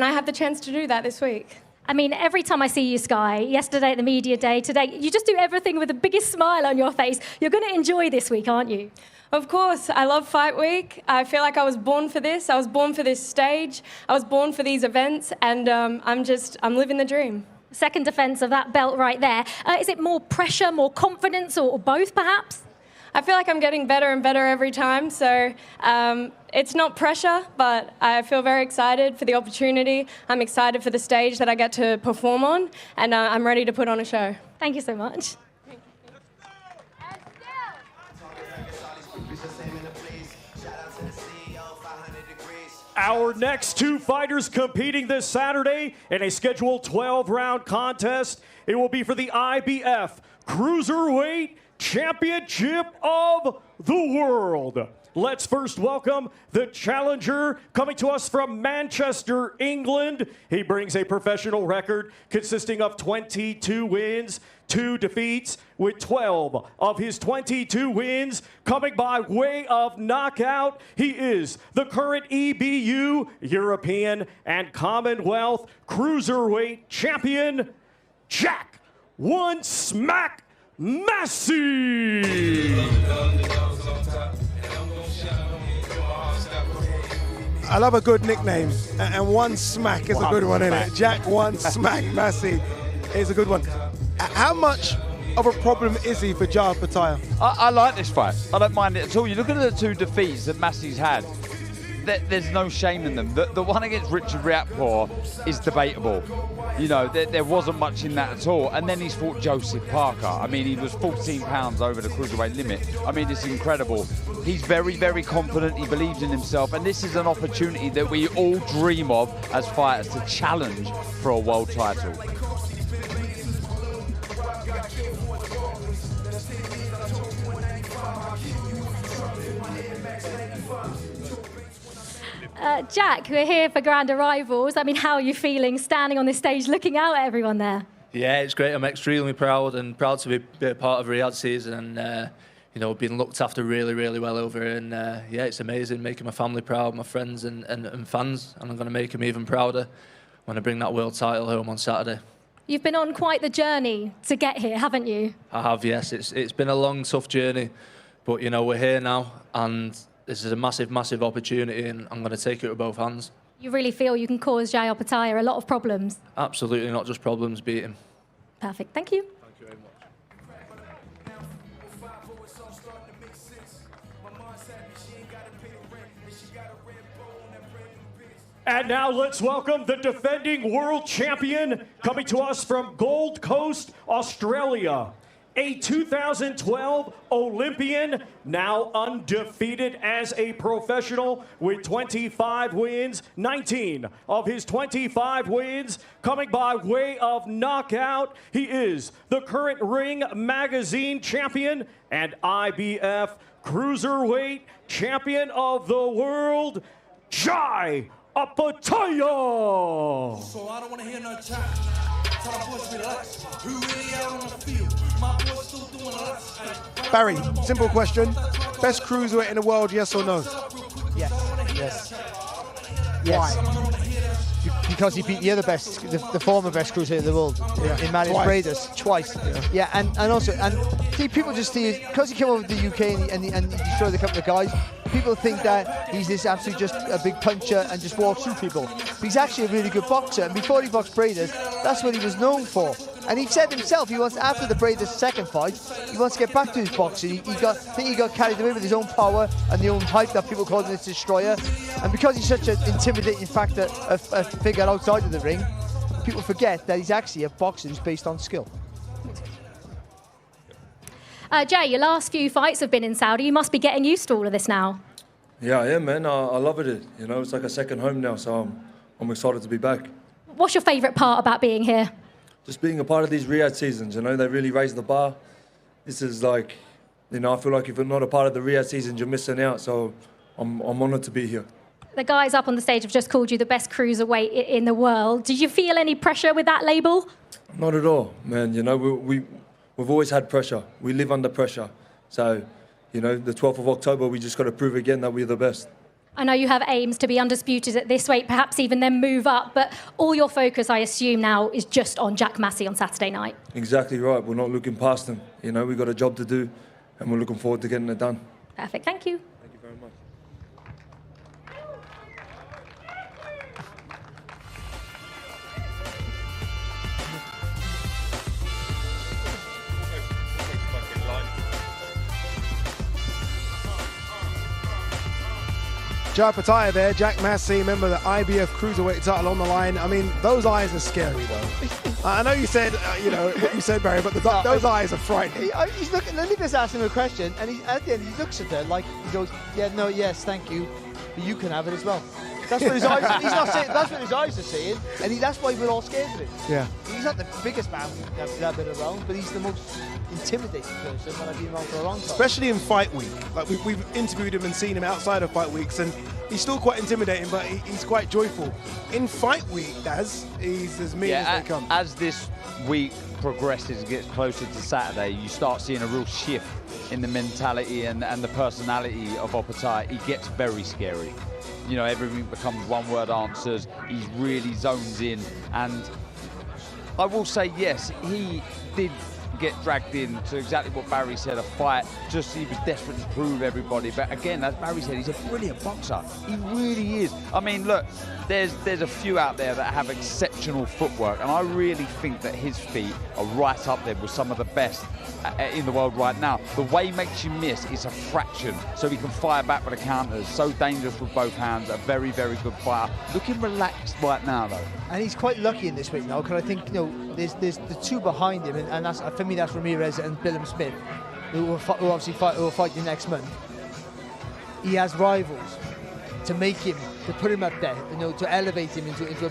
I have the chance to do that this week. I mean, every time I see you, Sky, yesterday at the media day, today, you just do everything with the biggest smile on your face. You're going to enjoy this week, aren't you? Of course, I love Fight Week. I feel like I was born for this. I was born for this stage. I was born for these events, and I'm living the dream. Second defence of that belt right there. Is it more pressure, more confidence, or both, perhaps? I feel like I'm getting better and better every time, so it's not pressure, but I feel very excited for the opportunity. I'm excited for the stage that I get to perform on, and I'm ready to put on a show. Thank you so much. Our next two fighters competing this Saturday in a scheduled 12-round contest. It will be for the IBF Cruiserweight Championship of the World. Let's first welcome the challenger coming to us from Manchester, England. He brings a professional record consisting of 22 wins, 2 defeats, with 12 of his 22 wins coming by way of knockout. He is the current EBU, European and Commonwealth Cruiserweight Champion, Jack One Smack Massey. I love a good nickname, and One Smack is a good one, isn't it? Jack One Smack Massey is a good one. How much of a problem is he for Jai Pattaya? I like this fight. I don't mind it at all. You look at the 2 defeats that Massey's had. There's no shame in them. The one against Richard Riakporhe is debatable. You know, there wasn't much in that at all. And then he's fought Joseph Parker. I mean, he was 14 pounds over the cruiserweight limit. I mean, it's incredible. He's very, very confident. He believes in himself. And this is an opportunity that we all dream of as fighters to challenge for a world title. Jack, we're here for Grand Arrivals. I mean, how are you feeling standing on this stage looking out at everyone there? Yeah, it's great. I'm extremely proud to be a part of Riyadh season and, you know, being looked after really, really well over here. And, yeah, it's amazing, making my family proud, my friends and fans. And I'm going to make them even prouder when I bring that world title home on Saturday. You've been on quite the journey to get here, haven't you? I have, yes. It's been a long, tough journey. But, you know, we're here now and this is a massive, massive opportunity and I'm going to take it with both hands. You really feel you can cause Jai Pattaya a lot of problems? Absolutely, not just problems, beat him. Perfect, thank you. Thank you very much. And now let's welcome the defending world champion coming to us from Gold Coast, Australia. A 2012 Olympian, now undefeated as a professional with 25 wins, 19 of his 25 wins coming by way of knockout. He is the current Ring Magazine champion and IBF Cruiserweight Champion of the World, Jai Pattaya. So I don't want to hear no chat. Tell the boys relax. Who really out on the field? My boys still doing less. Barry, simple question. Best cruiserweight in the world, yes or no? Yes. Yes. Yes. Why? Because he beat the other best, the former best cruiserweight in the world, in Marius Breidas, twice. Yeah, and also, see, people just see, because he came over to the UK and he destroyed a couple of guys, people think that he's this absolute just a big puncher and just walks through people. But he's actually a really good boxer, and before he boxed Breidas, that's what he was known for. And he said himself, he wants, after the Breidas second fight, he wants to get back to his boxing. I think he got carried away with his own power and the own hype that people called him this destroyer. And because he's such an intimidating factor, a figure outside of the ring, people forget that he's actually a boxer who's based on skill. Jay, your last few fights have been in Saudi. You must be getting used to all of this now. Yeah, I am, man. I love it. You know, it's like a second home now, so I'm excited to be back. What's your favourite part about being here? Just being a part of these Riyadh seasons, you know, they really raise the bar. This is like, you know, I feel like if you're not a part of the Riyadh seasons, you're missing out, so I'm honoured to be here. The guys up on the stage have just called you the best cruiserweight in the world. Did you feel any pressure with that label? Not at all, man. You know, we've always had pressure. We live under pressure. So, you know, the 12th of October, we just got to prove again that we're the best. I know you have aims to be undisputed at this weight, perhaps even then move up, but all your focus, I assume now, is just on Jack Massey on Saturday night. Exactly right. We're not looking past him. You know, we've got a job to do, and we're looking forward to getting it done. Perfect. Thank you. Thank you very much. Jai Pataya there, Jack Massey, remember the IBF Cruiserweight title on the line. I mean, those eyes are scary, though. I know you said, you know, what you said, Barry, but those eyes are frightening. He's looking, LaLiga's asking him a question, and at the end he looks at her like, he goes, yeah, no, yes, thank you, but you can have it as well. That's what his eyes. He's not saying. That's what his eyes are saying, and that's why we're all scared of him. Yeah. He's not the biggest man that been around, but he's the most intimidating person when I've been around for a long time. Especially in fight week. Like we've interviewed him and seen him outside of fight weeks, and he's still quite intimidating, but he's quite joyful. In fight week, Daz, he's as mean as they come. As this week progresses and gets closer to Saturday, you start seeing a real shift in the mentality and the personality of Opataya. He gets very scary. You know, everything becomes one-word answers. He really zones in. And I will say, yes, he did get dragged into exactly what Barry said, a fight. Just he was desperate to prove everybody. But again, as Barry said, he's a brilliant boxer. He really is. I mean, look, there's a few out there that have exceptional footwork, and I really think that his feet are right up there with some of the best in the world right now. The way he makes you miss is a fraction, so he can fire back with the counters. So dangerous with both hands, a very, very good fighter. Looking relaxed right now, though. And he's quite lucky in this week now, because I think, you know, there's the two behind him, and that's, for me, that's Ramirez and Billum Smith, who will fight the next month. He has rivals to make him, to put him up there, you know, to elevate him into a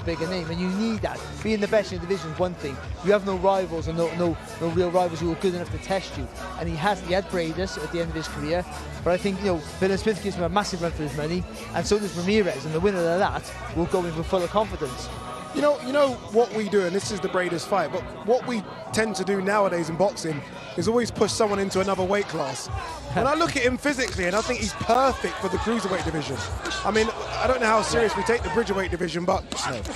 bigger name, and you need that. Being the best in the division is one thing. You have no rivals, and no real rivals who are good enough to test you. And he had Bradus at the end of his career, but I think, you know, Billum Smith gives him a massive run for his money, and so does Ramirez, and the winner of that will go in with full of confidence. You know what we do, and this is the Bradus fight, but what we tend to do nowadays in boxing is always push someone into another weight class. When I look at him physically, and I think he's perfect for the cruiserweight division. I mean, I don't know how serious we take the bridgerweight division, but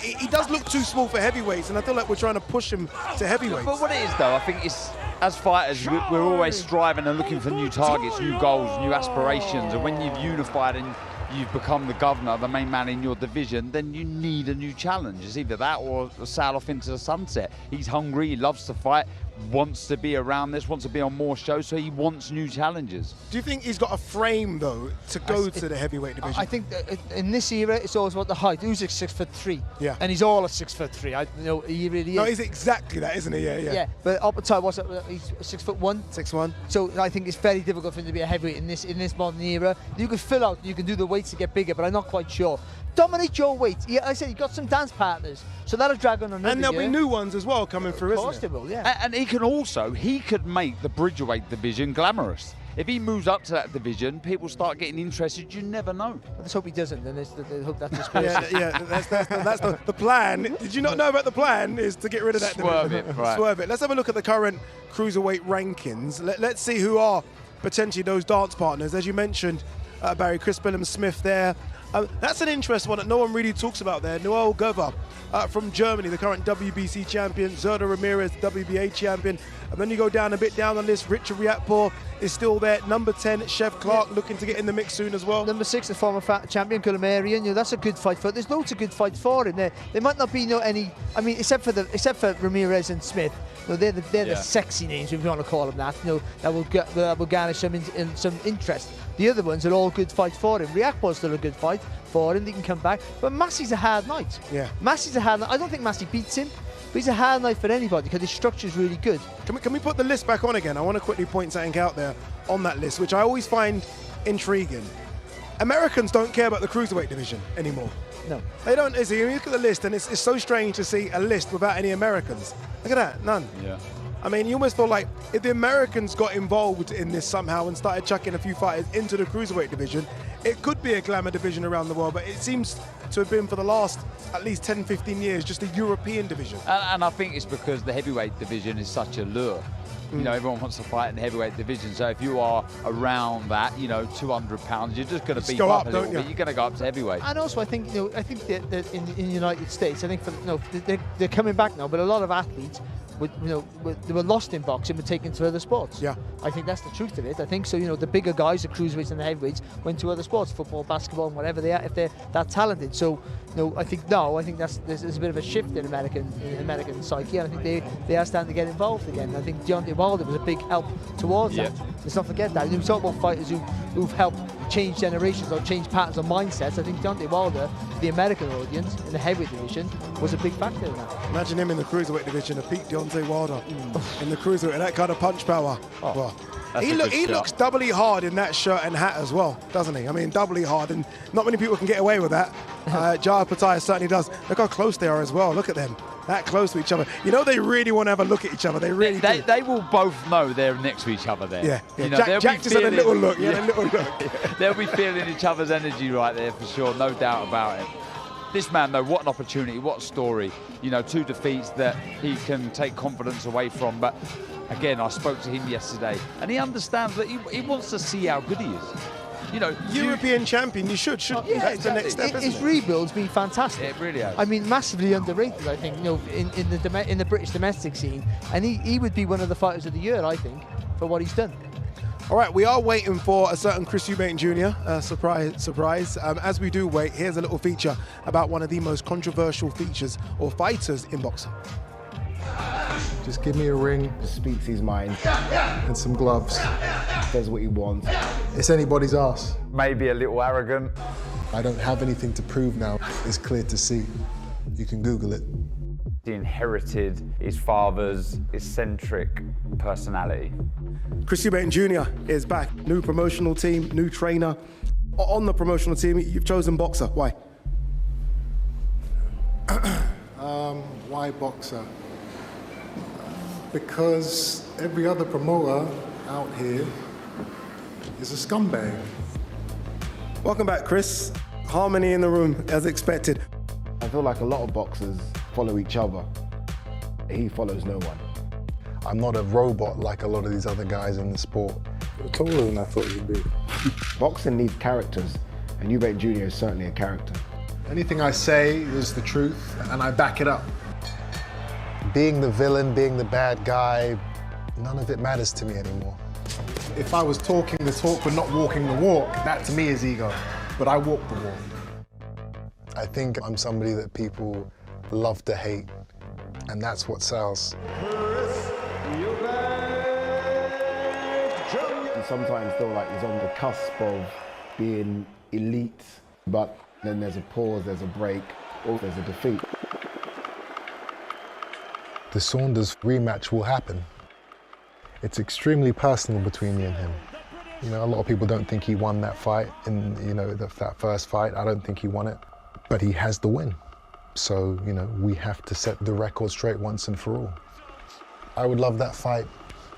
he does look too small for heavyweights, and I feel like we're trying to push him to heavyweights. But what it is, though, I think it's, as fighters, we're always striving and looking for new targets, new goals, new aspirations, and when you've unified and you've become the governor, the main man in your division, then you need a new challenge. It's either that or sail off into the sunset. He's hungry, he loves to fight, wants to be around this, wants to be on more shows, so he wants new challenges. Do you think he's got a frame, though, to go to the heavyweight division? I think that in this era, it's always about the height. Who's 6'3"? Yeah. And he's all at 6'3". You know, he really is. No, he's exactly that, isn't he? Yeah. Yeah, but Opataya was he's 6'1". 6'1". So I think it's very difficult for him to be a heavyweight in this modern era. You can fill out, you can do the weights to get bigger, but I'm not quite sure. Dominate your weight. I said he got some dance partners, so that'll drag on another And there'll year. be new ones as well coming through, isn't Of course it? there will, yeah. And he could make the bridgerweight division glamorous. If he moves up to that division, people start getting interested. You never know. Let's hope he doesn't. Then let's hope that's his that's the plan. Did you not know about the plan? Is to get rid of that Swerve division. it, right. Swerve it. Let's have a look at the current cruiserweight rankings. Let's see who are potentially those dance partners. As you mentioned, Barry, Chris Billum Smith there. That's an interesting one that no one really talks about there. Noel Gover from Germany, the current WBC champion. Zerda Ramirez, WBA champion. And then you go down a bit down the list. Richard Riatpour is still there. Number 10, Chev Clark, looking to get in the mix soon as well. Number 6, the former champion, Gulamarian. You know, that's a good fight for. There's loads of good fights for him there. There might not be any. I mean, except for Ramirez and Smith. You know, they're the sexy names, if you want to call them that. You know, that will garnish some interest. The other ones are all good fights for him. Riatpour's still a good fight for him. He can come back. But Massey's a hard night. Yeah. Massey's a hard night. I don't think Massey beats him. But he's a hard night for anybody because his structure's really good. Can we put the list back on again? I want to quickly point something out there on that list, which I always find intriguing. Americans don't care about the cruiserweight division anymore. No. They don't. You look at the list, and it's so strange to see a list without any Americans. Look at that, none. Yeah. I mean, you almost feel like if the Americans got involved in this somehow and started chucking a few fighters into the cruiserweight division, it could be a glamour division around the world, but it seems to have been for the last at least 10, 15 years just a European division. And I think it's because the heavyweight division is such a lure. You know, everyone wants to fight in the heavyweight division. So if you are around that, you know, 200 pounds, you're just going to beef up a little bit. You're going to go up to heavyweight. And also, I think that in the United States, I think they're coming back now, but a lot of athletes, they were lost in boxing, but taken to other sports. Yeah. I think that's the truth of it. I think so. You know, the bigger guys, the cruiserweights and the heavyweights, went to other sports, football, basketball, and whatever they are, if they're that talented. So, I think there's a bit of a shift in American psyche, and I think they are starting to get involved again. I think Deontay Wilder was a big help towards that. Let's not forget that. We talk about fighters who've helped change generations or change patterns or mindsets. I think Deontay Wilder, the American audience in the heavyweight division, was a big factor in that. Imagine him in the cruiserweight division, a peak Deontay Wilder in the cruiserweight, and that kind of punch power. Well, he looks doubly hard in that shirt and hat as well, doesn't he? I mean, doubly hard, and not many people can get away with that. Jaya Pattaya certainly does. Look how close they are as well. Look at them, that close to each other. You know, they really want to have a look at each other. They really do. They will both know they're next to each other there. Yeah. You know, Jack just had a little look. Yeah, a little look. They'll be feeling each other's energy right there for sure, no doubt about it. This man, though, what an opportunity, what a story. You know, 2 defeats that he can take confidence away from. But again, I spoke to him yesterday, and he understands that he wants to see how good he is. You know, European champion, you should. Yeah, that's the next step. His rebuild's been fantastic. It really has. I mean, massively underrated, I think, in the British domestic scene, and he would be one of the fighters of the year, I think, for what he's done. All right, we are waiting for a certain Chris Eubank Jr. Surprise. As we do wait, here's a little feature about one of the most controversial features or fighters in boxing. Just give me a ring, speaks his mind, and some gloves. Does what he wants. It's anybody's ass. Maybe a little arrogant. I don't have anything to prove now. It's clear to see. You can Google it. He inherited his father's eccentric personality. Chris Eubank Jr. is back. New promotional team, new trainer. On the promotional team, you've chosen boxer. Why? Why boxer? Because every other promoter out here is a scumbag. Welcome back, Chris. Harmony in the room, as expected. I feel like a lot of boxers follow each other. He follows no one. I'm not a robot like a lot of these other guys in the sport. You're taller than I thought you'd be. Boxing needs characters, and Eubank Jr. is certainly a character. Anything I say is the truth, and I back it up. Being the villain, being the bad guy, none of it matters to me anymore. If I was talking the talk but not walking the walk, that to me is ego, but I walk the walk. I think I'm somebody that people love to hate, and that's what sells. You sometimes feel like he's on the cusp of being elite, but then there's a pause, there's a break, or there's a defeat. The Saunders rematch will happen. It's extremely personal between me and him. You know, a lot of people don't think he won that fight in, that first fight. I don't think he won it, but he has the win. So, we have to set the record straight once and for all. I would love that fight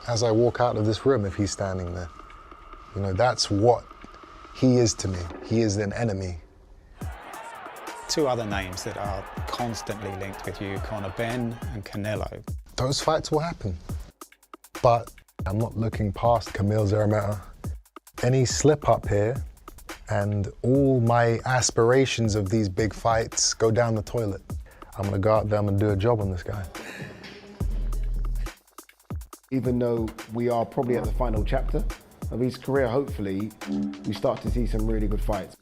as I walk out of this room if he's standing there. That's what he is to me. He is an enemy. 2 other names that are constantly linked with you, Conor Benn and Canelo. Those fights will happen, but I'm not looking past Kamil Szeremeta. Any slip up here, and all my aspirations of these big fights go down the toilet. I'm gonna go out there, I'm gonna do a job on this guy. Even though we are probably at the final chapter of his career, hopefully we start to see some really good fights.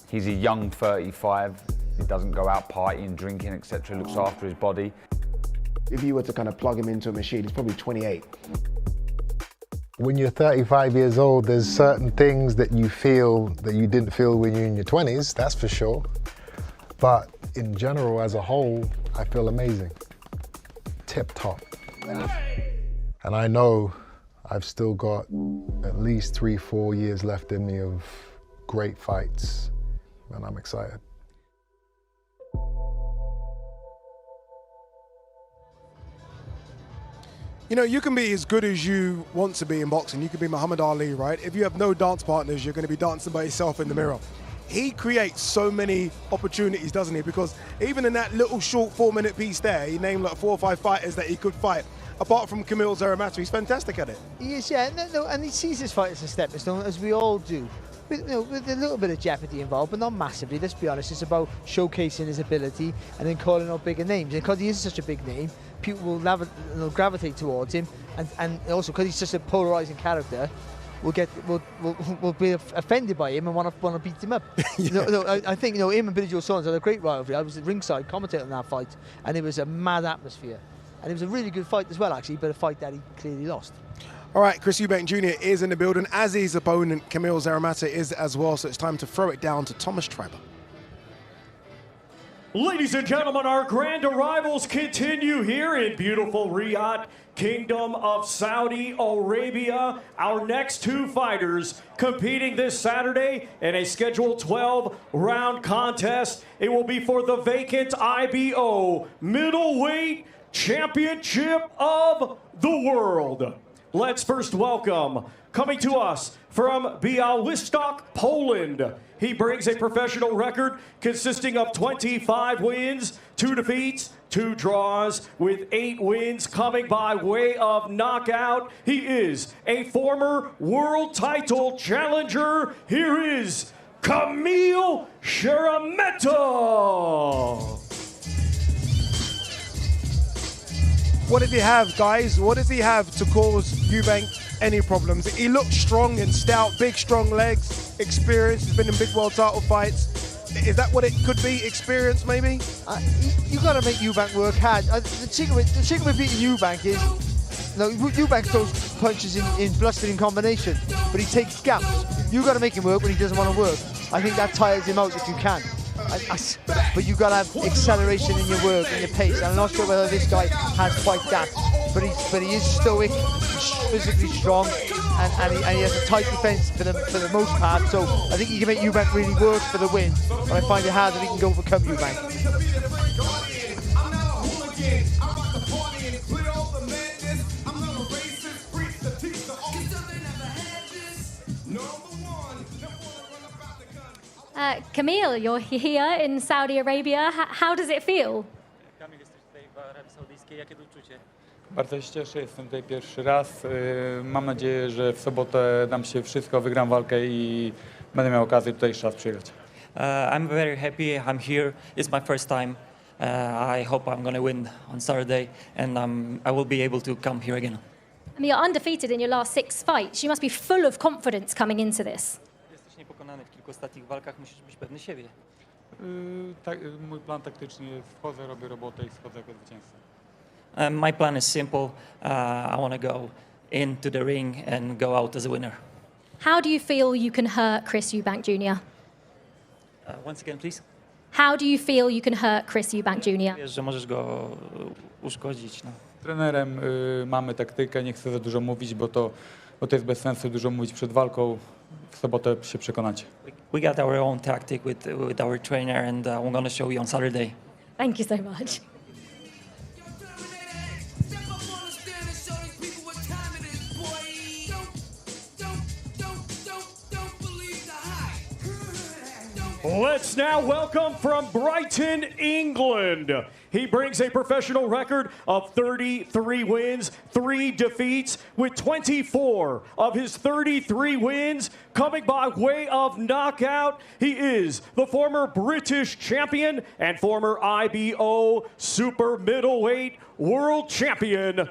He's a young 35. He doesn't go out partying, drinking, etc. Looks after his body. If you were to kind of plug him into a machine, he's probably 28. When you're 35 years old, there's certain things that you feel that you didn't feel when you're in your 20s, that's for sure. But in general, as a whole, I feel amazing. Tip top. And I know I've still got at least 3-4 years left in me of great fights, and I'm excited. You can be as good as you want to be in boxing. You can be Muhammad Ali, right? If you have no dance partners, you're going to be dancing by yourself in the mirror. He creates so many opportunities, doesn't he? Because even in that little short 4-minute piece there, he named like 4 or 5 fighters that he could fight. apart from Kamil Zeramata, he's fantastic at it. He is, yeah, and he sees his fight as a stepping stone, as we all do. With a little bit of jeopardy involved, but not massively. Let's be honest, it's about showcasing his ability and then calling out bigger names. And because he is such a big name, people will gravitate towards him, and also because he's such a polarizing character, we'll be offended by him and want to beat him up. I think him and Billy Joe Saunders had a great rivalry. I was at ringside commentating on that fight, and it was a mad atmosphere. And it was a really good fight as well, actually, but a fight that he clearly lost. All right, Chris Eubank Jr. is in the building, as his opponent, Kamil Zeramata, is as well, so it's time to throw it down to Thomas Schreiber. Ladies and gentlemen, our grand arrivals continue here in beautiful Riyadh, Kingdom of Saudi Arabia. Our next two fighters competing this Saturday in a scheduled 12-round contest. It will be for the vacant IBO Middleweight Championship of the World. Let's first welcome, coming to us from Białystok, Poland. He brings a professional record consisting of 25 wins, 2 defeats, 2 draws, with 8 wins coming by way of knockout. He is a former world title challenger. Here is Kamil Szeremeta. What does he have, guys? What does he have to cause Eubank any problems? He looks strong and stout, big, strong legs, experience. He's been in big world title fights. Is that what it could be? Experience, maybe? You got to make Eubank work hard. The secret with beating Eubank is, Eubank throws punches in blustering combination, but he takes gaps. You got to make him work when he doesn't want to work. I think that tires him out if you can. But you got to have acceleration in your work and your pace. And I'm not sure whether this guy has quite that, but he is stoic, he's physically strong, and he has a tight defence for the most part. So I think he can make Eubank really work for the win. But I find it hard that he can go overcome Eubank. Kamil, you're here in Saudi Arabia. How does it feel? Bardzo się cieszę, jestem tutaj pierwszy raz. Mam nadzieję, że w sobotę dam się wszystko, wygram walkę i będę miał okazję tutaj jeszcze raz przyjechać. I'm very happy I'm here. It's my first time. I hope I'm going to win on Saturday and I will be able to come here again. I mean, you're undefeated in your last 6 fights. You must be full of confidence coming into this. Jesteś niepokonany w kilku ostatnich walkach, musisz być pewny siebie. Mój plan taktyczny jest, wchodzę, robię robotę i schodzę jako zwycięzca. My plan is simple. I want to go into the ring and go out as a winner. How do you feel you can hurt Chris Eubank Jr.? Once again, please. How do you feel you can hurt Chris Eubank Jr.? Wiesz, że możesz go uszkodzić. No. Trenerem mamy taktykę, nie chcę za dużo mówić, bo to jest bez sensu dużo mówić przed walką. W sobotę się przekonacie. We got our own tactic with our trainer and we're going to show you on Saturday. Thank you so much. Let's now welcome from Brighton, England. He brings a professional record of 33 wins, 3 defeats, with 24 of his 33 wins coming by way of knockout. He is the former British champion and former IBO super middleweight world champion,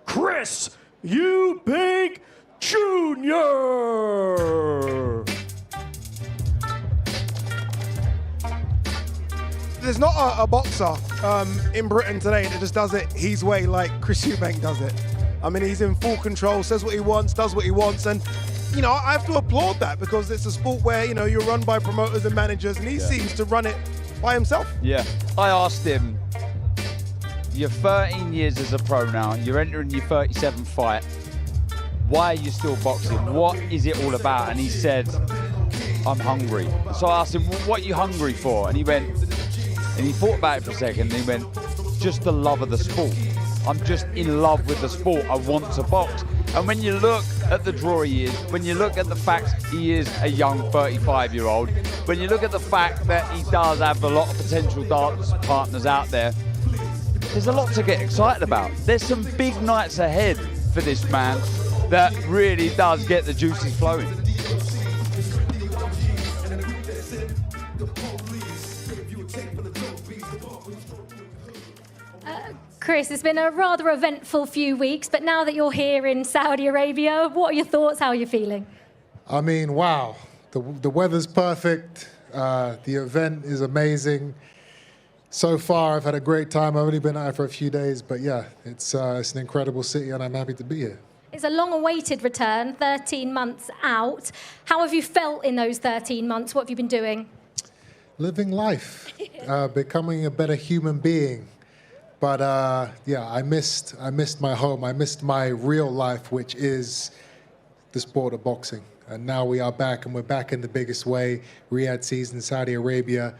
Chris Eubank Jr. There's not a boxer in Britain today that just does it his way like Chris Eubank does it. I mean, he's in full control, says what he wants, does what he wants, and I have to applaud that because it's a sport where you're run by promoters and managers, and he seems to run it by himself. Yeah, I asked him, you're 13 years as a pro now, you're entering your 37th fight. Why are you still boxing? What is it all about? And he said, I'm hungry. So I asked him, what are you hungry for? And he went, and he thought about it for a second, and he went, just the love of the sport. I'm just in love with the sport. I want to box. And when you look at the draw he is, when you look at the fact he is a young 35-year-old, when you look at the fact that he does have a lot of potential dance partners out there, there's a lot to get excited about. There's some big nights ahead for this man that really does get the juices flowing. Chris, it's been a rather eventful few weeks, but now that you're here in Saudi Arabia, what are your thoughts? How are you feeling? I mean, wow. The weather's perfect. The event is amazing. So far, I've had a great time. I've only been out for a few days, but yeah, it's an incredible city, and I'm happy to be here. It's a long-awaited return, 13 months out. How have you felt in those 13 months? What have you been doing? Living life, becoming a better human being. But yeah, I missed my home. I missed my real life, which is the sport of boxing. And now we are back, and we're back in the biggest way. Riyadh season, Saudi Arabia.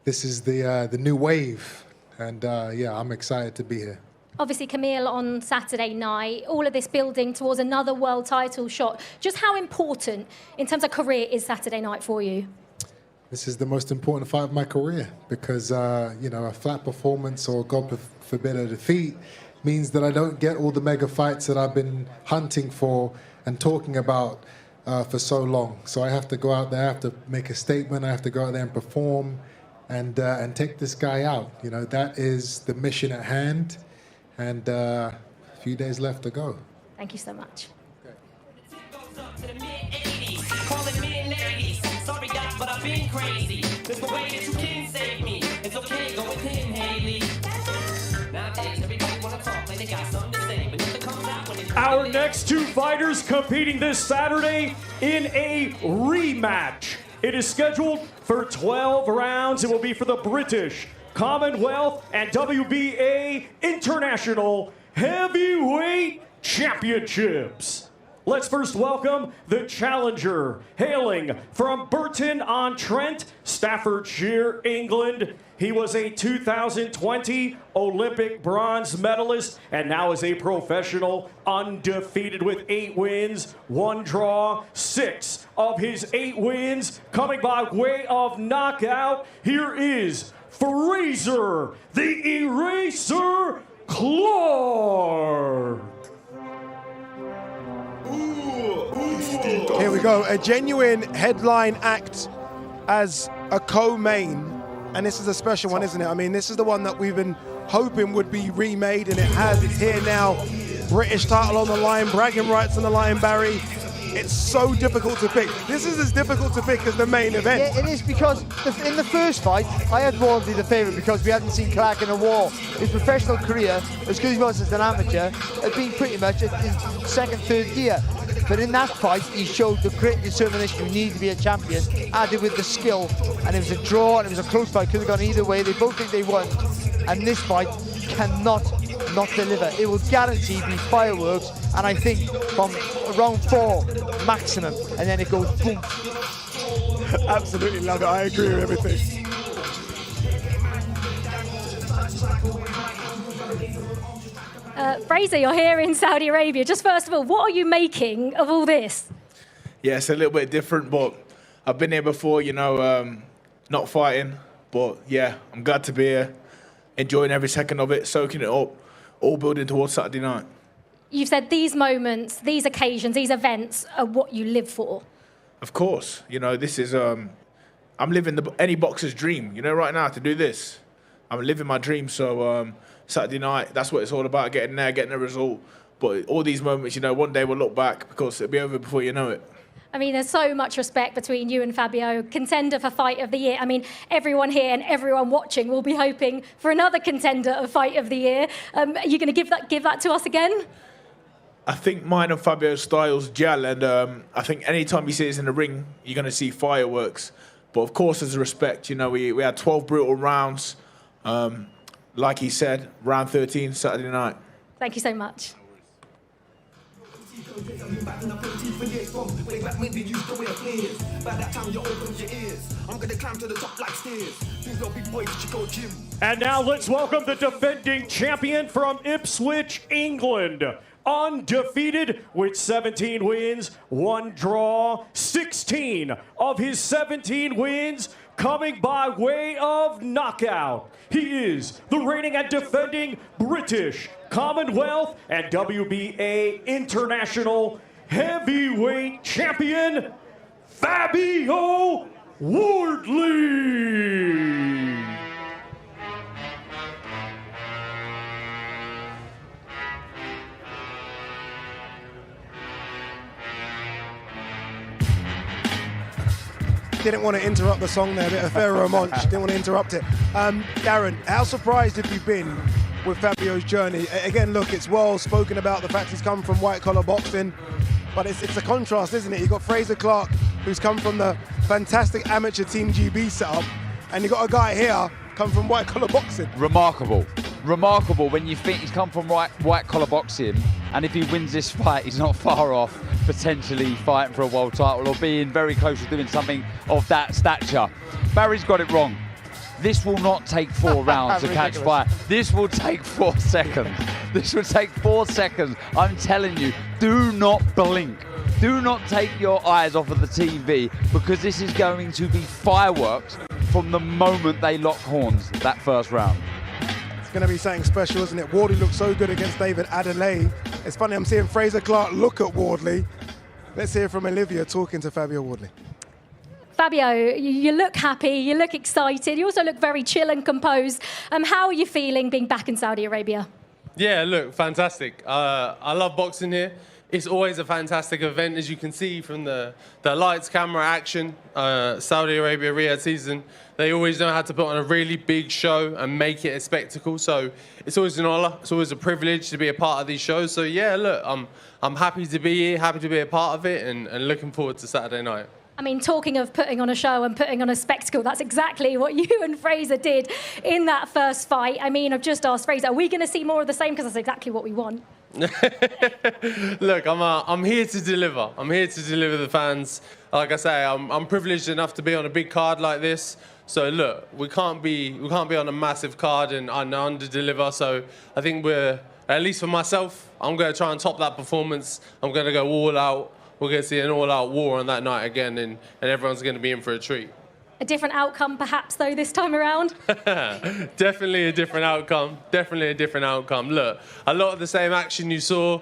This is the new wave, and yeah, I'm excited to be here. Obviously, Camille on Saturday night, all of this building towards another world title shot. Just how important, in terms of career, is Saturday night for you? This is the most important fight of my career because, you know, a flat performance or, God forbid, a defeat means that I don't get all the mega fights that I've been hunting for and talking about for so long. So I have to go out there, I have to make a statement, I have to go out there and perform and take this guy out. You know, that is the mission at hand, and a few days left to go. Thank you so much. Sorry, guys, but I've been crazy. There's no way that you can save me. It's okay, go with him, Haley. Nowadays, everybody wanna talk like they got something to say, but nothing comes out when it's Our next two fighters competing this Saturday in a rematch. It is scheduled for 12 rounds. It will be for the British Commonwealth and WBA International Heavyweight Championships. Let's first welcome the challenger, hailing from Burton-on-Trent, Staffordshire, England. He was a 2020 Olympic bronze medalist and now is a professional, undefeated with 8 wins, 1 draw, 6 of his 8 wins coming by way of knockout. Here is Fraser, the Eraser Clark. Here we go, a genuine headline act as a co-main, and this is a special one, isn't it? I mean, this is the one that we've been hoping would be remade, and it has. It's here now. British title on the line, bragging rights on the line, Barry. It's so difficult to pick. This is as difficult to pick as the main event. Yeah, it is, because in the first fight, I had Wardley the favourite because we hadn't seen Clark in a war. His professional career, as good as he was as an amateur, had been pretty much in second, third gear. But in that fight, he showed the grit and determination you need to be a champion, added with the skill. And it was a draw, and it was a close fight. Could have gone either way. They both think they won. And this fight cannot not deliver. It will guarantee be fireworks. And I think from round 4, maximum. And then it goes boom. Absolutely love it. I agree with everything. Fraser, you're here in Saudi Arabia. Just first of all, what are you making of all this? Yeah, it's a little bit different, but I've been here before, you know, not fighting. But yeah, I'm glad to be here, enjoying every second of it, soaking it up, all building towards Saturday night. You've said these moments, these occasions, these events are what you live for. Of course, you know, this is, I'm living any boxer's dream, you know, right now to do this. I'm living my dream, so Saturday night, that's what it's all about, getting there, getting a result. But all these moments, you know, one day we'll look back because it'll be over before you know it. I mean, there's so much respect between you and Fabio, contender for Fight of the Year. I mean, everyone here and everyone watching will be hoping for another contender of Fight of the Year. Are you going to give that to us again? I think mine and Fabio's styles gel, and I think any time you see us in the ring, you're going to see fireworks. But of course, there's respect. You know, we had 12 brutal rounds. Like he said, round 13, Saturday night. Thank you so much. And now let's welcome the defending champion from Ipswich, England, undefeated with 17 wins, 1 draw, 16 of his 17 wins coming by way of knockout. He is the reigning and defending British, Commonwealth, and WBA International Heavyweight Champion, Fabio Wardley. Didn't want to interrupt the song there, a bit of Pharaoh Monch, didn't want to interrupt it. Darren, how surprised have you been with Fabio's journey? Again, look, it's well spoken about the fact he's come from white-collar boxing, but it's a contrast, isn't it? You've got Fraser Clark, who's come from the fantastic amateur Team GB setup, and you've got a guy here come from white-collar boxing. Remarkable when you think he's come from white-collar boxing, and if he wins this fight, he's not far off potentially fighting for a world title or being very close to doing something of that stature. Barry's got it wrong. This will not take 4 rounds to catch fire. This will take 4 seconds. This will take 4 seconds. I'm telling you, do not blink. Do not take your eyes off of the TV, because this is going to be fireworks from the moment they lock horns that first round. It's going to be something special, isn't it? Wardley looked so good against David Adelaide. It's funny, I'm seeing Fraser Clark look at Wardley. Let's hear from Olivia talking to Fabio Wardley. Fabio, you look happy, you look excited, you also look very chill and composed. How are you feeling being back in Saudi Arabia? Yeah, look, fantastic. I love boxing here. It's always a fantastic event, as you can see from the lights, camera, action. Saudi Arabia, Riyadh season, they always know how to put on a really big show and make it a spectacle. So it's always an honor, it's always a privilege to be a part of these shows. So yeah, look, I'm happy to be here, happy to be a part of it, and looking forward to Saturday night. I mean, talking of putting on a show and putting on a spectacle, that's exactly what you and Fraser did in that first fight. I mean, I've just asked Fraser, are we going to see more of the same? Because that's exactly what we want. Look, I'm here to deliver. I'm here to deliver the fans. Like I say, I'm privileged enough to be on a big card like this. So look, we can't be on a massive card and under-deliver. So I think at least for myself, I'm going to try and top that performance. I'm going to go all out. We're going to see an all-out war on that night again, and everyone's going to be in for a treat. A different outcome, perhaps, though, this time around? Definitely a different outcome. Definitely a different outcome. Look, a lot of the same action you saw,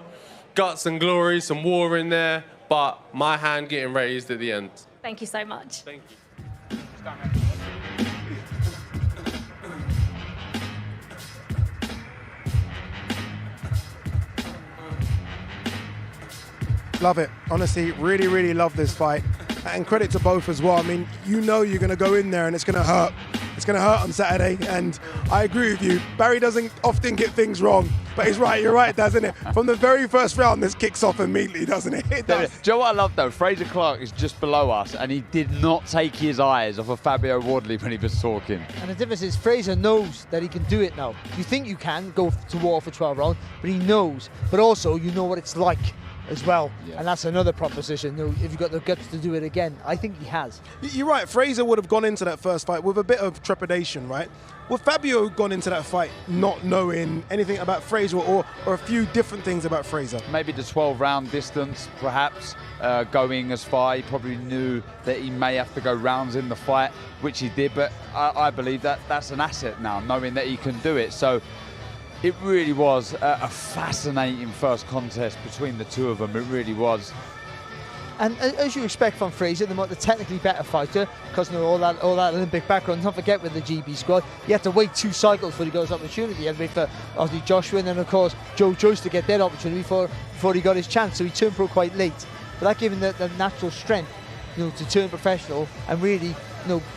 guts and glory, some war in there, but my hand getting raised at the end. Thank you so much. Thank you. Love it. Honestly, really, really love this fight. And credit to both as well. I mean, you know you're going to go in there and it's going to hurt. It's going to hurt on Saturday. And I agree with you. Barry doesn't often get things wrong. But he's right. You're right, doesn't it? From the very first round, this kicks off immediately, doesn't it? It does. Do you know what I love, though? Fraser Clark is just below us, and he did not take his eyes off of Fabio Wardley when he was talking. And the difference is Fraser knows that he can do it now. You think you can go to war for 12 rounds, but he knows. But also, you know what it's like as well, and that's another proposition. You know, if you've got the guts to do it again, I think he has. You're right, Fraser would have gone into that first fight with a bit of trepidation, right? Would Fabio gone into that fight not knowing anything about Fraser or a few different things about Fraser? Maybe the 12-round distance, perhaps, going as far. He probably knew that he may have to go rounds in the fight, which he did, but I believe that that's an asset now, knowing that he can do it. So it really was a fascinating first contest between the two of them. It really was. And as you expect from Fraser, the technically better fighter, because you know, all that Olympic background. Don't forget with the GB squad, you have to wait 2 cycles for he got his opportunity. You have to wait for obviously Joshua and then of course Joe Joyce to get their opportunity before he got his chance. So he turned pro quite late. But that gave him the natural strength, you know, to turn professional and really, you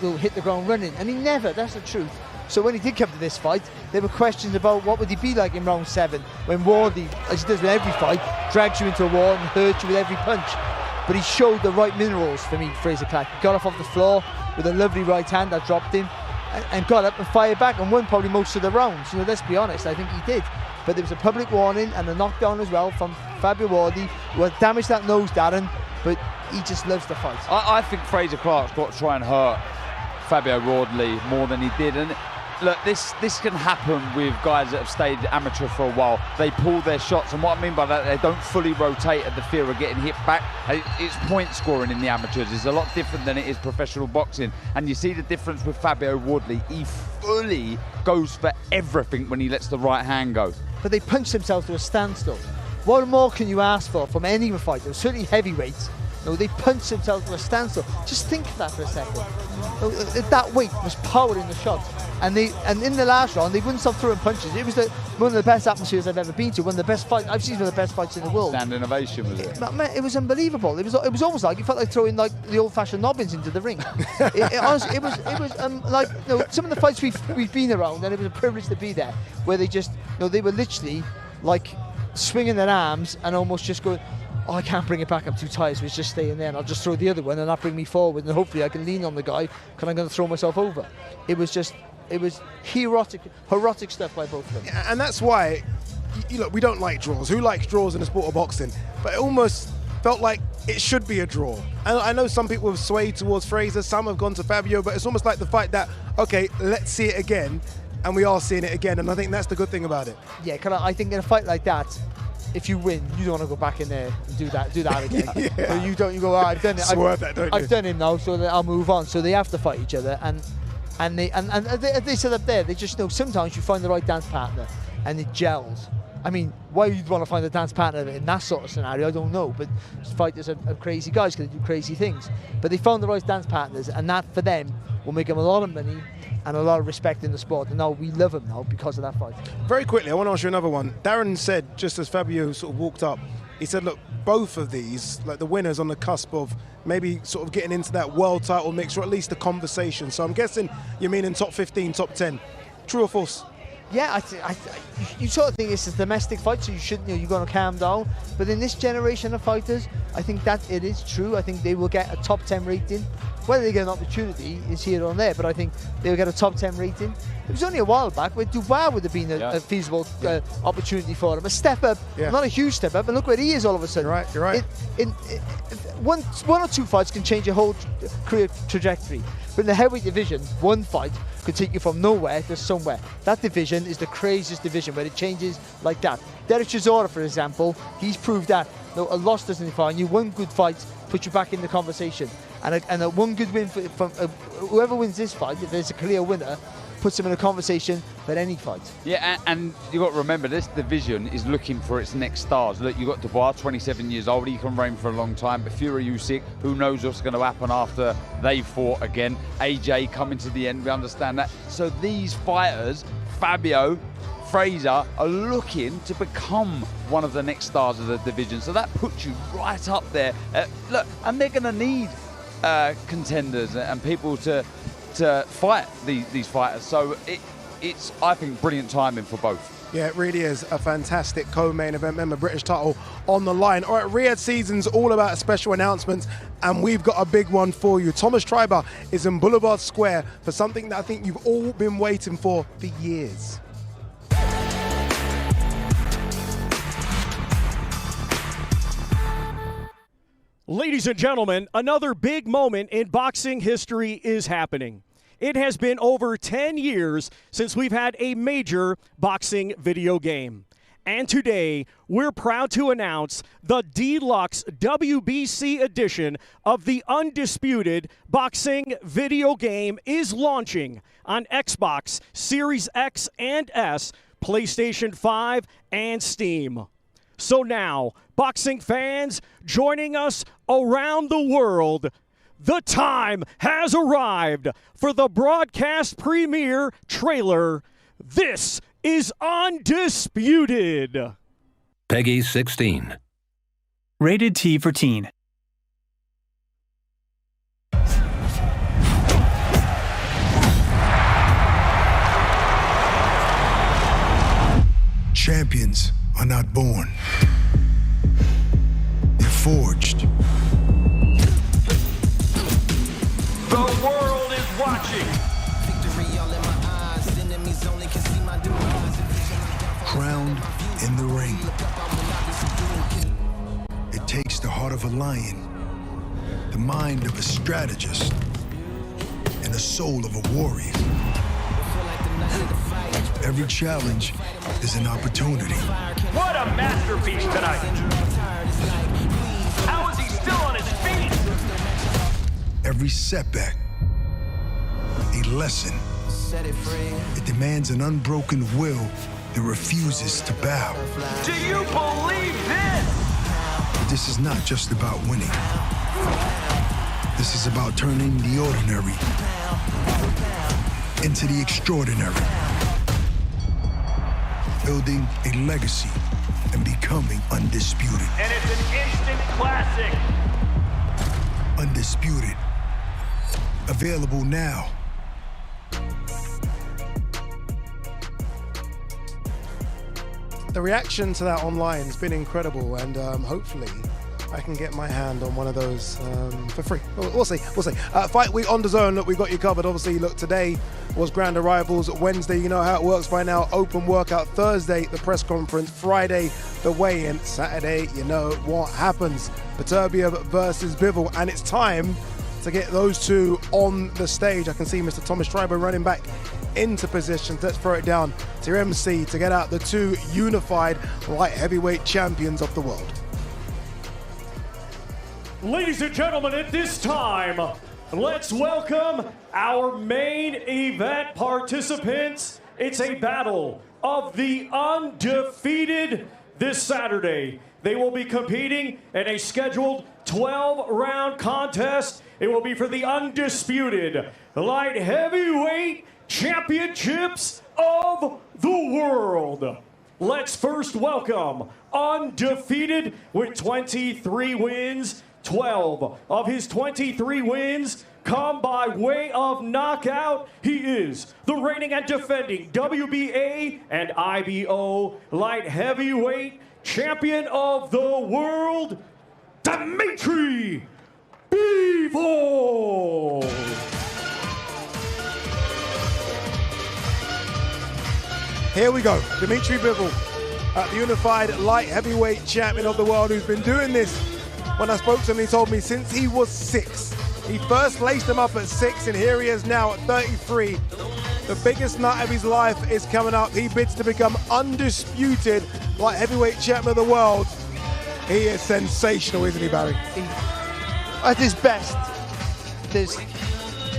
know, hit the ground running. And he never. That's the truth. So when he did come to this fight, there were questions about what would he be like in round 7 when Wardley, as he does with every fight, drags you into a wall and hurts you with every punch. But he showed the right minerals for me, Fraser Clark. He got off the floor with a lovely right hand that dropped him and got up and fired back and won probably most of the rounds. You know, let's be honest, I think he did. But there was a public warning and a knockdown as well from Fabio Wardley, who had damaged that nose, Darren, but he just loves the fight. I think Fraser Clark's got to try and hurt Fabio Wardley more than he did. And look, this can happen with guys that have stayed amateur for a while. They pull their shots, and what I mean by that, they don't fully rotate at the fear of getting hit back. It's point scoring in the amateurs. It's a lot different than it is professional boxing. And you see the difference with Fabio Wardley. He fully goes for everything when he lets the right hand go. But they punch themselves to a standstill. What more can you ask for from any fighter, certainly heavyweights? No, they punch themselves to a standstill. Just think of that for a second. No, that weight was power in the shot. And in the last round, they wouldn't stop throwing punches. It was one of the best atmospheres I've ever been to. One of the best fights I've seen. One of the best fights in the world. Standing ovation, was it? It was unbelievable. It was almost like it felt like throwing like the old-fashioned nobbins into the ring. Honestly, it was like, you know, some of the fights we've been around, and it was a privilege to be there, where they just, you know, they were literally like swinging their arms and almost just going, oh, I can't bring it back, I'm too tired, so it's just staying there, and I'll just throw the other one and that bring me forward, and hopefully I can lean on the guy because I'm going to throw myself over. It was heroic stuff by both of them. Yeah, and that's why, look, we don't like draws. Who likes draws in the sport of boxing? But it almost felt like it should be a draw. And I know some people have swayed towards Fraser, some have gone to Fabio, but it's almost like the fight that, okay, let's see it again, and we are seeing it again, and I think that's the good thing about it. Yeah, I think in a fight like that, if you win, you don't want to go back in there and do that again. Yeah. Or you don't. You go, oh, I've done it. Swerve that, don't you? I've done it now, so I'll move on. So they have to fight each other, and they set up there. They just know sometimes you find the right dance partner, and it gels. I mean, why you'd want to find a dance partner in that sort of scenario, I don't know. But fighters are crazy guys because they do crazy things. But they found the right dance partners, and that for them will make them a lot of money and a lot of respect in the sport. And now we love them now because of that fight. Very quickly, I want to ask you another one. Darren said, just as Fabio sort of walked up, he said, look, both of these, like the winners on the cusp of maybe sort of getting into that world title mix, or at least the conversation. So I'm guessing you mean in top 15, top 10. True or false? Yeah, you sort of think it's a domestic fight, so you shouldn't, you're going to calm down. But in this generation of fighters, I think that it is true. I think they will get a top 10 rating. Whether they get an opportunity is here or there, but I think they'll get a top 10 rating. It was only a while back where Dubois would have been a feasible opportunity for him. A step up, not a huge step up, and look where he is all of a sudden. You're right. One or two fights can change your whole career trajectory. But in the heavyweight division, one fight could take you from nowhere to somewhere. That division is the craziest division where it changes like that. Derek Chisora, for example, he's proved that. No, a loss doesn't define you. One good fight puts you back in the conversation. And a one good win from whoever wins this fight, if there's a clear winner, puts them in a conversation for any fight. Yeah, and you've got to remember, this division is looking for its next stars. Look, you've got Dubois, 27 years old, he can reign for a long time, but Fury Usyk, who knows what's going to happen after they fought again. AJ coming to the end, we understand that. So these fighters, Fabio, Fraser, are looking to become one of the next stars of the division. So that puts you right up there. Look, and they're going to need contenders and people to fight these fighters. So it's, I think, brilliant timing for both. Yeah, it really is a fantastic co-main event. Remember, British title on the line. All right, Riyadh season's all about special announcements, and we've got a big one for you. Thomas Treiber is in Boulevard Square for something that I think you've all been waiting for years. Ladies and gentlemen, another big moment in boxing history is happening. It has been over 10 years since we've had a major boxing video game. And today, we're proud to announce the deluxe WBC edition of the undisputed boxing video game is launching on Xbox Series X and S, PlayStation 5, and Steam. So now, boxing fans joining us around the world, the time has arrived for the broadcast premiere trailer. This is Undisputed. Peggy 16. Rated T for teen. Champions are not born. They're forged. The world is watching. Crowned in the ring. It takes the heart of a lion, the mind of a strategist, and the soul of a warrior. Every challenge is an opportunity. What a masterpiece tonight. How is he still on his feet? Every setback, a lesson. It demands an unbroken will that refuses to bow. Do you believe this? But this is not just about winning. This is about turning the ordinary into the extraordinary. Building a legacy and becoming undisputed. And it's an instant classic. Undisputed. Available now. The reaction to that online has been incredible, and hopefully I can get my hand on one of those for free. We'll see. Fight week on DAZN. Look, we got you covered. Obviously, look, today was grand arrivals. Wednesday, you know how it works by now. Open workout. Thursday, the press conference. Friday, the weigh-in. Saturday, you know what happens. Beterbiev versus Bivol, and it's time to get those two on the stage. I can see Mr. Thomas Schreiber running back into positions. Let's throw it down to your MC to get out the two unified light heavyweight champions of the world. Ladies and gentlemen, at this time, let's welcome our main event participants. It's a battle of the undefeated this Saturday. They will be competing in a scheduled 12-round contest. It will be for the undisputed light heavyweight championships of the world. Let's first welcome undefeated with 23 wins. 12 of his 23 wins come by way of knockout. He is the reigning and defending WBA and IBO light heavyweight champion of the world, Dmitry Bivol. Here we go, Dmitry Bivol, the unified light heavyweight champion of the world, who's been doing this. When I spoke to him, he told me since he was 6. He first laced him up at 6, and here he is now at 33. The biggest night of his life is coming up. He bids to become undisputed light heavyweight champion of the world. He is sensational, isn't he, Barry? At his best, there's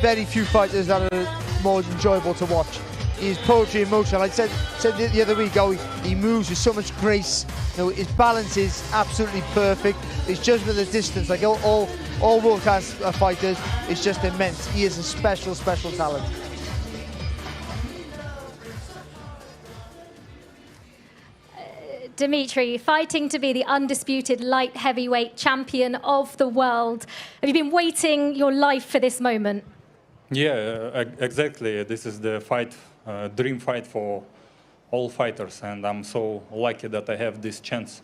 very few fighters that are more enjoyable to watch. His poetry in motion. Like I said the other week, how he moves with so much grace. You know, his balance is absolutely perfect. His judgment of the distance, like all world-class fighters, is just immense. He is a special talent. Dmitry, fighting to be the undisputed light heavyweight champion of the world. Have you been waiting your life for this moment? Yeah, exactly. This is the fight, dream fight for all fighters, and I'm so lucky that I have this chance.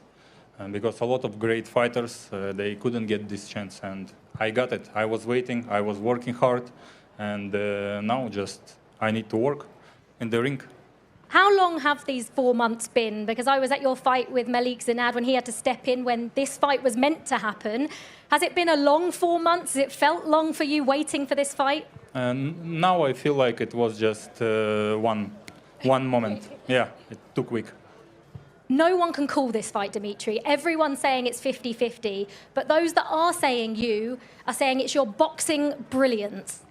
Because a lot of great fighters, they couldn't get this chance, and I got it. I was waiting, I was working hard, and now just I need to work in the ring. How long have these 4 months been? Because I was at your fight with Malik Zinad when he had to step in when this fight was meant to happen. Has it been a long 4 months? Has it felt long for you waiting for this fight? Now I feel like it was just one moment. Yeah, it took a week. No one can call this fight, Dmitry. Everyone's saying it's 50-50, but those that are saying you are saying it's your boxing brilliance.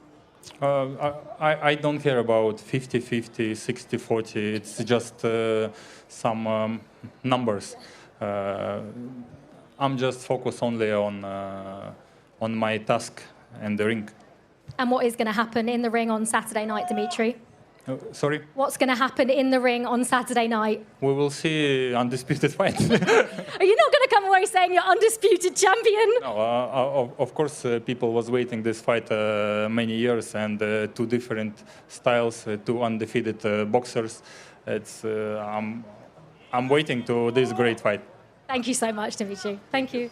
I don't care about 50-50, 60-40. It's just some numbers. I'm just focused only on my task and the ring. And what is going to happen in the ring on Saturday night, Dmitry? Sorry? What's going to happen in the ring on Saturday night? We will see undisputed fight. Are you not going to come away saying you're undisputed champion? No, of course, people was waiting this fight many years, and two different styles, two undefeated boxers. It's I'm waiting to this great fight. Thank you so much, Dmitry. Thank you.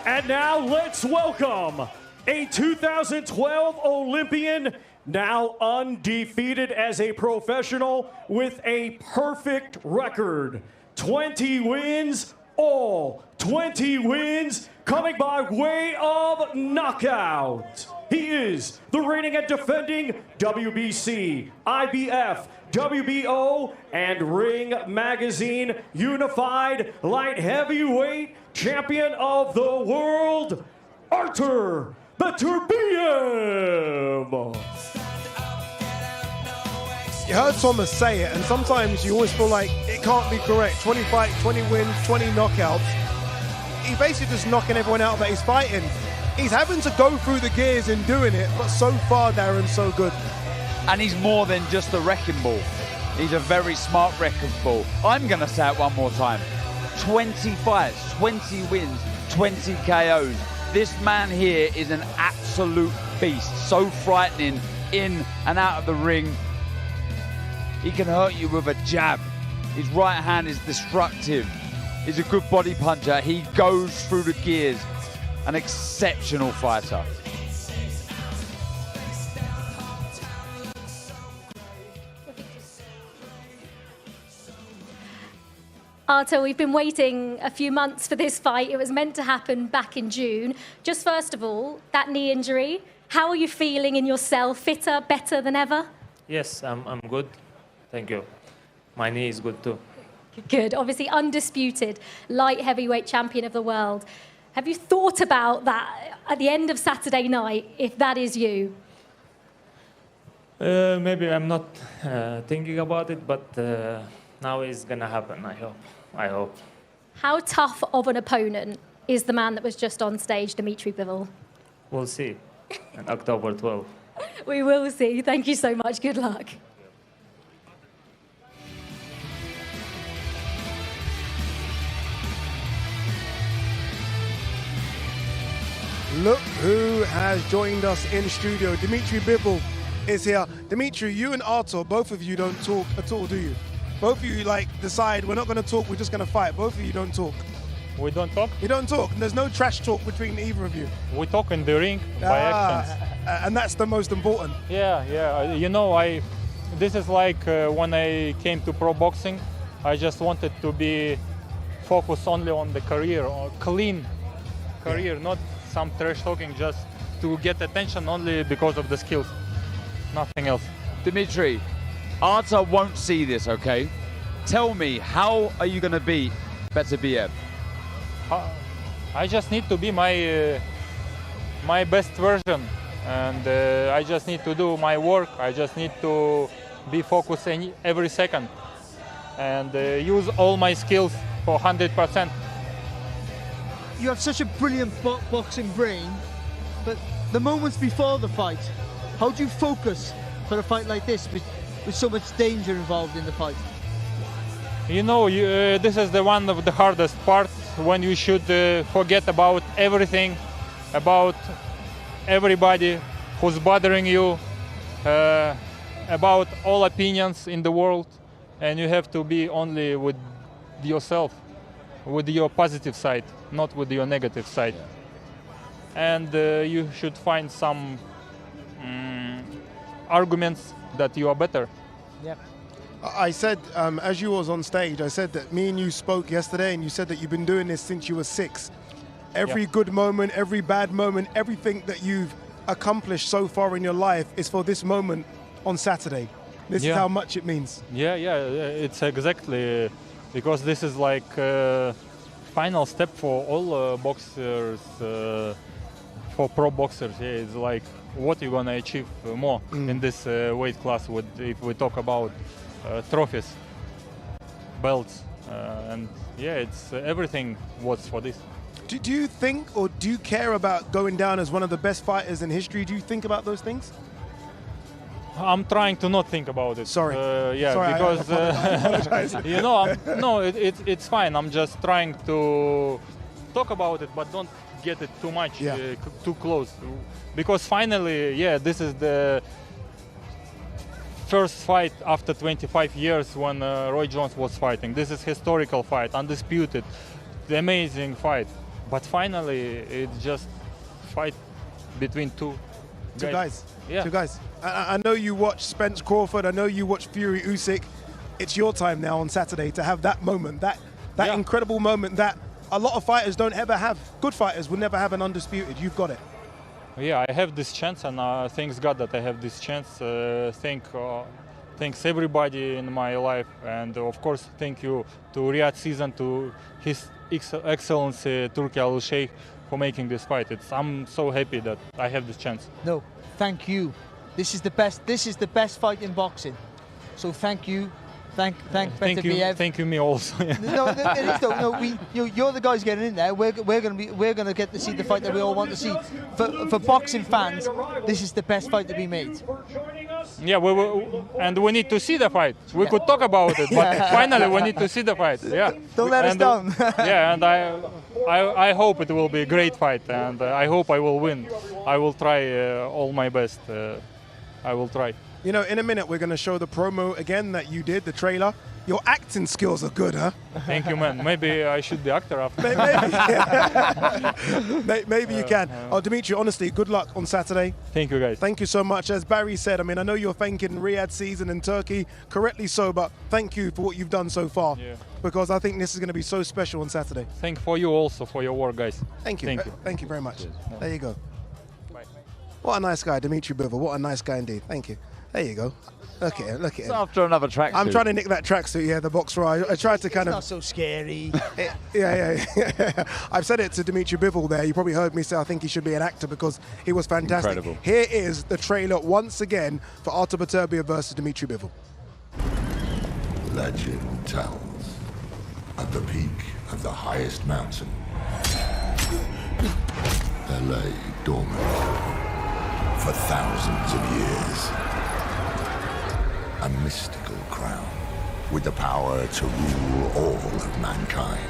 And now let's welcome a 2012 Olympian, now undefeated as a professional with a perfect record. 20 wins, all 20 wins coming by way of knockout. He is the reigning and defending WBC, IBF, WBO, and Ring Magazine Unified Light Heavyweight Champion of the World, Artur Beterbiev. You heard Thomas say it, and sometimes you always feel like it can't be correct. 20 fights, 20 wins, 20 knockouts. He's basically just knocking everyone out that he's fighting. He's having to go through the gears in doing it, but so far, Darren, so good. And he's more than just a wrecking ball. He's a very smart wrecking ball. I'm going to say it one more time. 20 fights, 20 wins, 20 KOs. This man here is an absolute beast. So frightening in and out of the ring. He can hurt you with a jab. His right hand is destructive. He's a good body puncher. He goes through the gears. An exceptional fighter. Artur, we've been waiting a few months for this fight. It was meant to happen back in June. Just first of all, that knee injury, how are you feeling in yourself? Fitter, better than ever? Yes, I'm good. Thank you. My knee is good too. Good. Obviously undisputed light heavyweight champion of the world. Have you thought about that at the end of Saturday night, if that is you? Maybe I'm not thinking about it, but now it's going to happen, I hope. How tough of an opponent is the man that was just on stage, Dmitry Bivol? We'll see on October 12th. We will see. Thank you so much. Good luck. Look who has joined us in studio. Dmitry Bivol is here. Dmitry, you and Artur, both of you don't talk at all, do you? Both of you decide we're not going to talk, we're just going to fight. Both of you don't talk. We don't talk? You don't talk. There's no trash talk between either of you. We talk in the ring by actions. And that's the most important. Yeah. You know, this is like when I came to pro boxing, I just wanted to be focused only on the career, or clean career, not some trash talking, just to get attention only because of the skills, nothing else. Dmitry, Artur won't see this, okay? Tell me, how are you going to beat Beterbiev? I just need to be my best version, and I just need to do my work. I just need to be focused every second and use all my skills for 100%. You have such a brilliant boxing brain, but the moments before the fight, how do you focus for a fight like this with so much danger involved in the fight? You know, this is one of the hardest parts, when you should forget about everything, about everybody who's bothering you, about all opinions in the world, and you have to be only with yourself, with your positive side, not with your negative side. And you should find some arguments that you are better. Yeah. I said, as you was on stage, I said that me and you spoke yesterday, and you said that you've been doing this since you were 6. Every good moment, every bad moment, everything that you've accomplished so far in your life is for this moment on Saturday. This is how much it means. Yeah, it's exactly, because this is like final step for all boxers, for pro boxers. Yeah, it's like what you're gonna achieve more in this weight class. If we talk about trophies, belts, and it's everything was for this. Do you think, or do you care about going down as one of the best fighters in history? Do you think about those things? I'm trying to not think about it. Sorry. Sorry, because I apologize. you know, it's fine. I'm just trying to talk about it, but don't get it too much, too close, because finally, this is the first fight after 25 years when Roy Jones was fighting. This is historical fight, undisputed, the amazing fight. But finally, it's just fight between two guys. Two guys. I know you watch Spence Crawford. I know you watch Fury Usyk. it's your time now on Saturday to have that moment, that incredible moment that a lot of fighters don't ever have. Good fighters will never have an undisputed. You've got it. Yeah, I have this chance, and thanks God that I have this chance. Thanks everybody in my life, and of course thank you to Riyadh Season, to His Excellency Turki Al Sheikh for making this fight. I'm so happy that I have this chance. No, thank you. This is the best. This is the best fight in boxing. So thank you. Thank Beterbiev. Thank you me also. No, it is though. No, you're the guys getting in there. We're gonna get to see the fight that we all want to see. For boxing fans, this is the best fight to be made. Yeah, and we need to see the fight. We could talk about it, but finally we need to see the fight. Yeah. Don't let us down. Yeah, and I hope it will be a great fight, and I hope I will win. I will try all my best. I will try. You know, in a minute we're going to show the promo again that you did, the trailer. Your acting skills are good, huh? Thank you, man. Maybe I should be actor after. Maybe you can. Oh, Dmitry, honestly, good luck on Saturday. Thank you, guys. Thank you so much. As Barry said, I mean, I know you're thanking Riyadh Season in Turkey, correctly so, but thank you for what you've done so far. Yeah. Because I think this is going to be so special on Saturday. Thank for you also for your work, guys. Thank you. Thank you. Thank you very much. Cheers. There you go. Bye. What a nice guy, Dmitry Bivol. What a nice guy indeed. Thank you. There you go. Look at him, look at him. After another tracksuit. I'm trying to nick that tracksuit, yeah, the boxer. I tried to kind It's of... not so scary. Yeah. I've said it to Dmitry Bivol there. You probably heard me say I think he should be an actor because he was fantastic. Incredible. Here is the trailer once again for Artur Beterbiev versus Dmitry Bivol. Legend tells, at the peak of the highest mountain, there lay dormant for thousands of years a mystical crown with the power to rule all of mankind.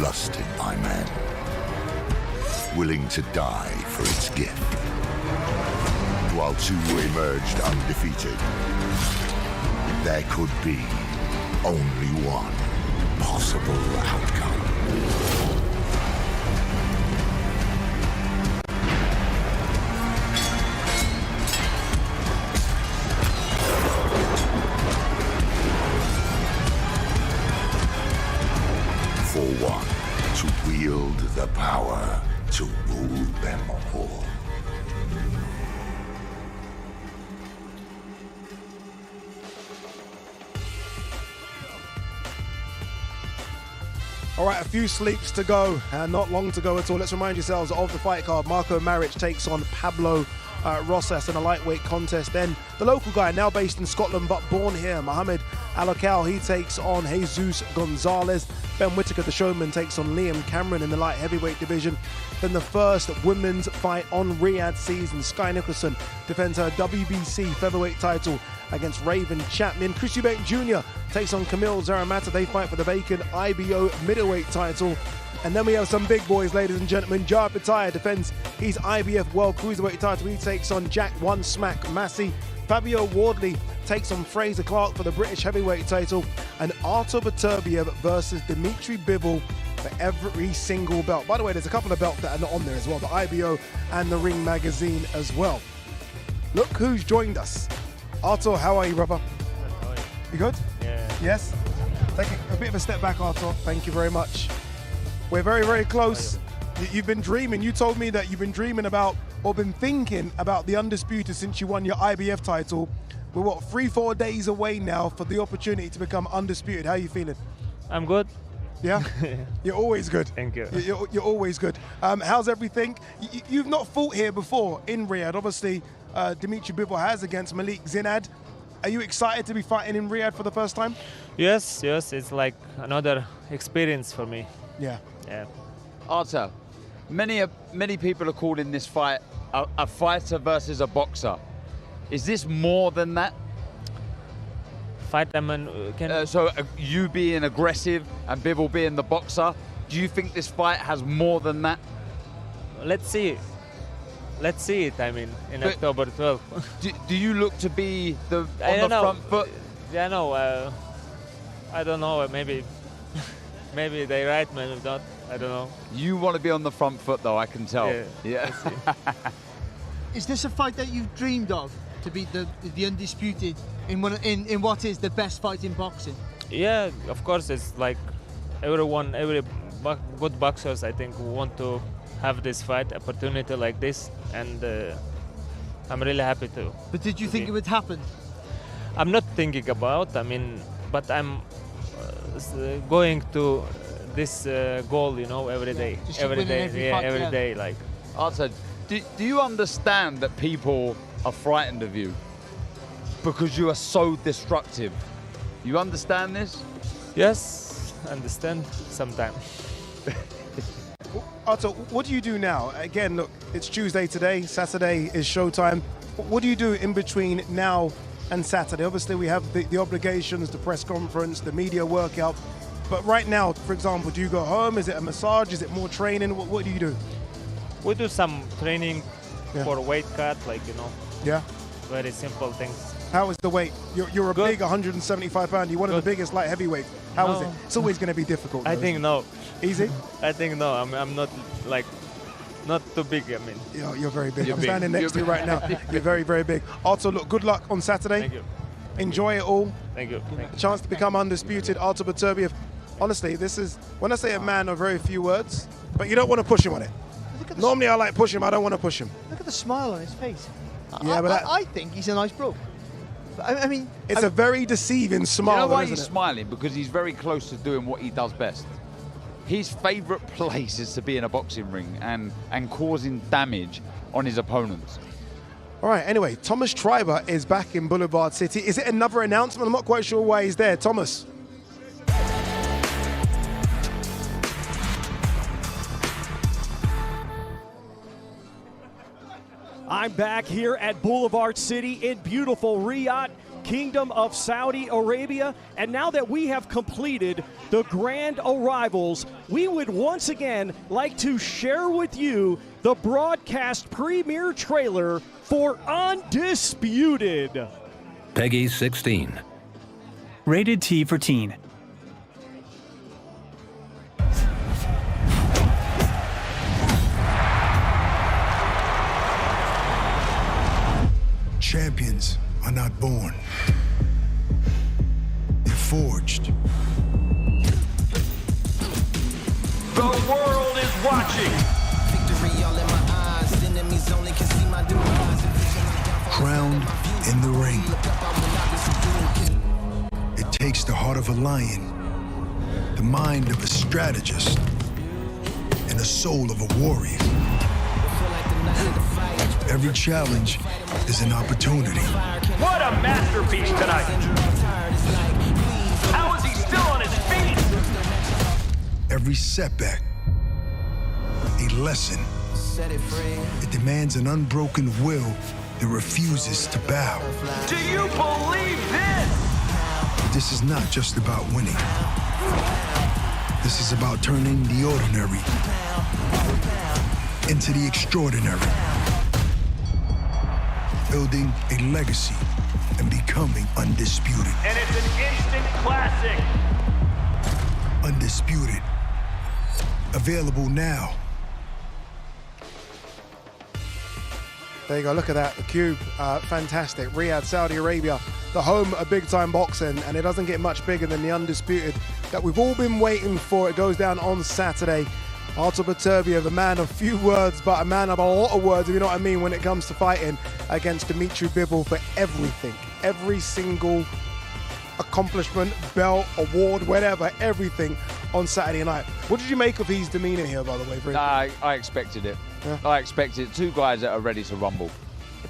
Lusted by men, willing to die for its gift. While two emerged undefeated, there could be only one possible outcome. For one to wield the power to rule them all. All right, a few sleeps to go, and not long to go at all. Let's remind yourselves of the fight card. Marco Maric takes on Pablo Rosas in a lightweight contest. Then the local guy, now based in Scotland but born here, Mohamed Alakal, he takes on Jesus Gonzalez. Ben Whittaker, the showman, takes on Liam Cameron in the light heavyweight division. Then the first women's fight on Riyadh Season. Sky Nicholson defends her WBC featherweight title against Raven Chapman. Chris Eubank Jr. takes on Camille Zaramata. They fight for the vacant IBO middleweight title. And then we have some big boys, ladies and gentlemen. Jar Pitaya defends his IBF World Cruiserweight title. He takes on Jack One Smack Massey. Fabio Wardley takes on Fraser Clark for the British heavyweight title. And Artur Beterbiev versus Dmitry Bivol for every single belt. By the way, there's a couple of belts that are not on there as well. The IBO and the Ring Magazine as well. Look who's joined us. Artur, how are you, brother? How are you? You good? Yeah. Yes? Take a bit of a step back, Artur. Thank you very much. We're very, very close. You've been dreaming. You told me that you've been dreaming about or been thinking about the Undisputed since you won your IBF title. We're, what, 3-4 days away now for the opportunity to become Undisputed. How are you feeling? I'm good. Yeah? You're always good. Thank you. You're always good. How's everything? You've not fought here before in Riyadh. Obviously, Dmitry Bivol has against Malik Zinad. Are you excited to be fighting in Riyadh for the first time? Yes, it's like another experience for me. Yeah. Yeah. Artur, many people are calling this fight a fighter versus a boxer. Is this more than that? Fight them and you being aggressive and Bivol being the boxer, do you think this fight has more than that? Let's see. Let's see it, I mean, in October 12th. do you look to be on the front foot? Yeah, no. I don't know, maybe they're right, maybe not. I don't know. You want to be on the front foot, though, I can tell. Yeah. Is this a fight that you've dreamed of to be the undisputed in what is the best fight in boxing? Yeah, of course, it's like every good boxers, I think, want to have this fight opportunity like this, and I'm really happy to. But did you think it would happen? I'm not thinking about. But I'm going to this goal, you know, every day, every day, like. Artur, do you understand that people are frightened of you because you are so destructive? You understand this? Yes, understand sometimes. Artur, what do you do now? Again, look, it's Tuesday today, Saturday is showtime. What do you do in between now and Saturday? Obviously, we have the obligations, the press conference, the media workout. But right now, for example, do you go home? Is it a massage? Is it more training? What do you do? We do some training for weight cut, like, you know. Yeah. Very simple things. How is the weight? You're a big 175 pound. You're one of the biggest light heavyweights. How is it? It's always going to be difficult. I think no. Easy? I think no. I'm not like not too big. I mean. You're very big. You're I'm big. standing next to you right now. You're very, very big. Artur, look, good luck on Saturday. Thank you. Enjoy it all. Thank you. Thank you. Chance to become undisputed. Artur Beterbiev. Honestly, this is when I say a man of very few words, but you don't want to push him on it. Normally, I like push him. I don't want to push him. Look at the smile on his face. Yeah, but I think he's a nice bloke. I mean, it's a very deceiving smile. You know why isn't he's it? smiling? Because he's very close to doing what he does best. His favourite place is to be in a boxing ring and causing damage on his opponents. All right, anyway, Thomas Schreiber is back in Boulevard City. Is it another announcement? I'm not quite sure why he's there. Thomas. I'm back here at Boulevard City in beautiful Riyadh, Kingdom of Saudi Arabia. And now that we have completed the grand arrivals, we would once again like to share with you the broadcast premiere trailer for Undisputed. Peggy 16. Rated T for Teen. Champions are not born. They're forged. The world is watching. Victory all in my eyes. Enemies only can see my demise. Crowned in the ring. It takes the heart of a lion, the mind of a strategist, and the soul of a warrior. Every challenge is an opportunity. What a masterpiece tonight. How is he still on his feet? Every setback, a lesson. It demands an unbroken will that refuses to bow. Do you believe this? This is not just about winning. This is about turning the ordinary into the extraordinary. Building a legacy and becoming undisputed. And it's an instant classic. Undisputed. Available now. There you go, look at that, the cube, fantastic. Riyadh, Saudi Arabia, the home of big-time boxing, and it doesn't get much bigger than the Undisputed that we've all been waiting for. It goes down on Saturday. Artur Beterbiev, a man of few words, but a man of a lot of words, if you know what I mean, when it comes to fighting against Dmitry Bivol for everything. Every single accomplishment, belt, award, whatever, everything on Saturday night. What did you make of his demeanor here, by the way? I expected it. Yeah. I expected two guys that are ready to rumble.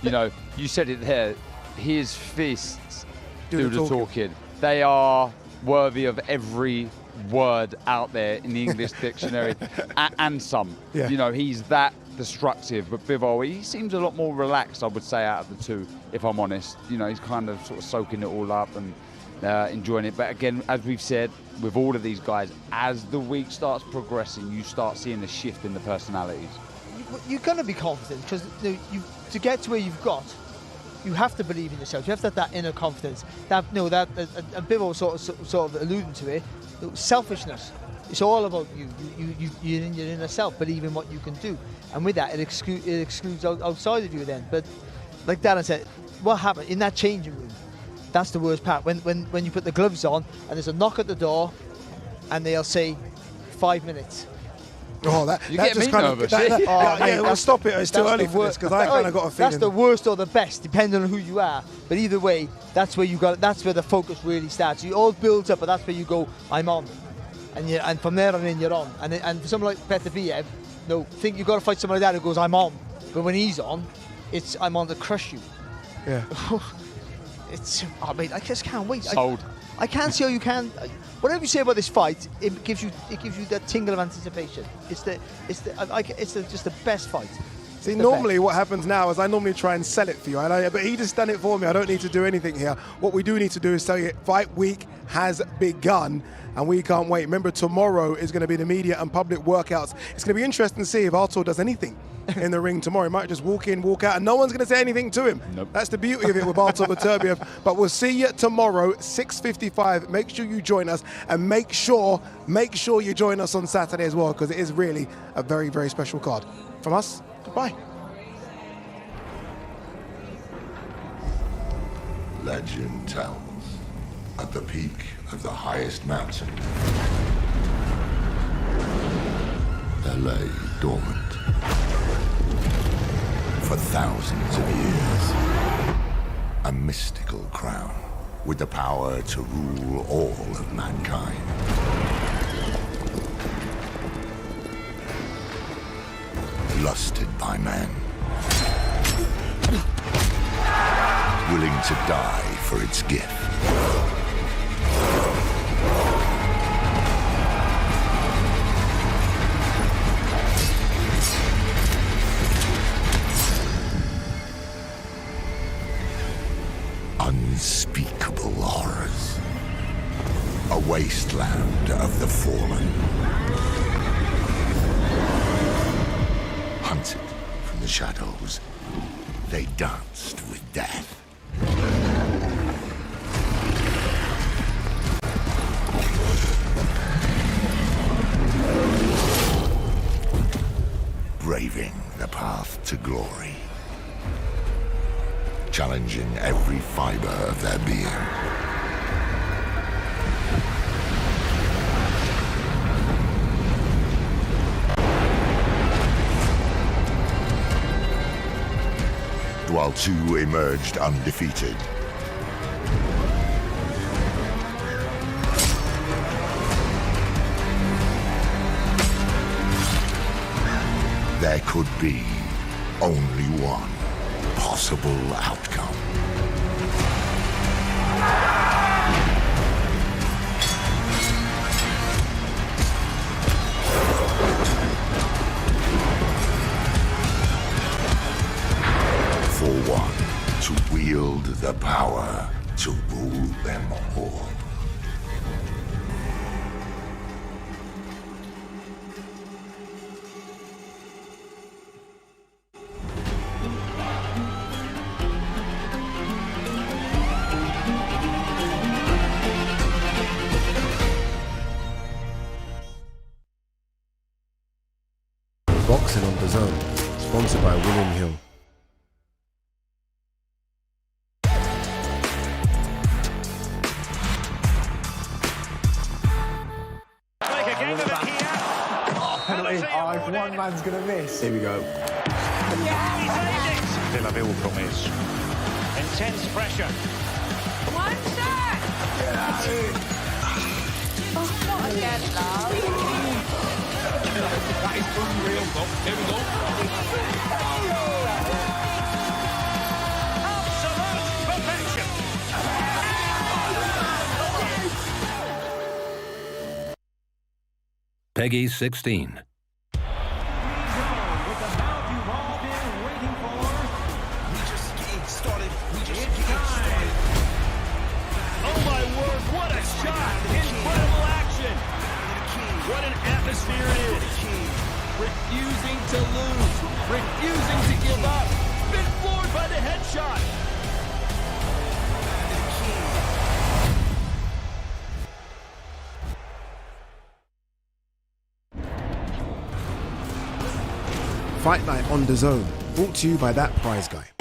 You know, you said it there. His fists do the talking. They are worthy of every word out there in the English dictionary and some. Yeah. You know, he's that destructive. But Bivol, he seems a lot more relaxed, I would say, out of the two, if I'm honest. You know, he's kind of sort of soaking it all up and enjoying it. But again, as we've said, with all of these guys, as the week starts progressing, you start seeing a shift in the personalities. You're going to be confident because to get to where you've got, you have to believe in yourself. You have to have that inner confidence. And Bivol sort of alluding to it. Selfishness. It's all about you. You're in your inner self, believe in what you can do, and with that, it excludes outside of you. Then, but like Darren said, what happened in that changing room? That's the worst part. When you put the gloves on and there's a knock at the door, and they'll say 5 minutes. Oh, that You that get just me kind nervous. of Mate, we'll stop it. It's too that's early the for this because I kind of got a feeling. That's the worst or the best, depending on who you are. But either way, that's where you got. That's where the focus really starts. You all builds up, but that's where you go. I'm on, and from there on in, you're on. And for someone like Beterbiev, think you've got to fight someone like that who goes, I'm on. But when he's on, it's I'm on to crush you. Yeah. I just can't wait. Sold. I can't see how you can. Whatever you say about this fight, it gives you that tingle of anticipation. It's just the best fight. See, normally what happens now is I normally try and sell it for you, but he just done it for me. I don't need to do anything here. What we do need to do is tell you fight week has begun, and we can't wait. Remember, tomorrow is going to be the media and public workouts. It's going to be interesting to see if Artur does anything in the ring tomorrow. He might just walk in, walk out, and no one's going to say anything to him. Nope. That's the beauty of it with Artur Beterbiev. But we'll see you tomorrow, 6:55. Make sure you join us, and make sure you join us on Saturday as well, because it is really a very, very special card. From us, goodbye. Legend tells, at the peak of the highest mountain, there lay dormant for thousands of years a mystical crown with the power to rule all of mankind. Lusted by men, willing to die for its gift. Unspeakable horrors. A wasteland of the fallen. Hunted from the shadows, they danced with death. Braving the path to glory. Challenging every fiber of their being. While two emerged undefeated. There could be only one possible outcome. For one to wield the power to rule them all. Boxing on DAZN, sponsored by William Hill. Penalty. Oh, if one man's going to miss. Here we go. Still a real promise. Intense pressure. One shot! Oh, not again, love. That is unreal, Bob. Here we go. Absolute perfection. Peggy 16. Oh my word, what a shot! Incredible action! What an atmosphere it is! Refusing to lose, refusing to give up. Been floored by the headshot. Fight Night on DAZN, brought to you by that prize guy.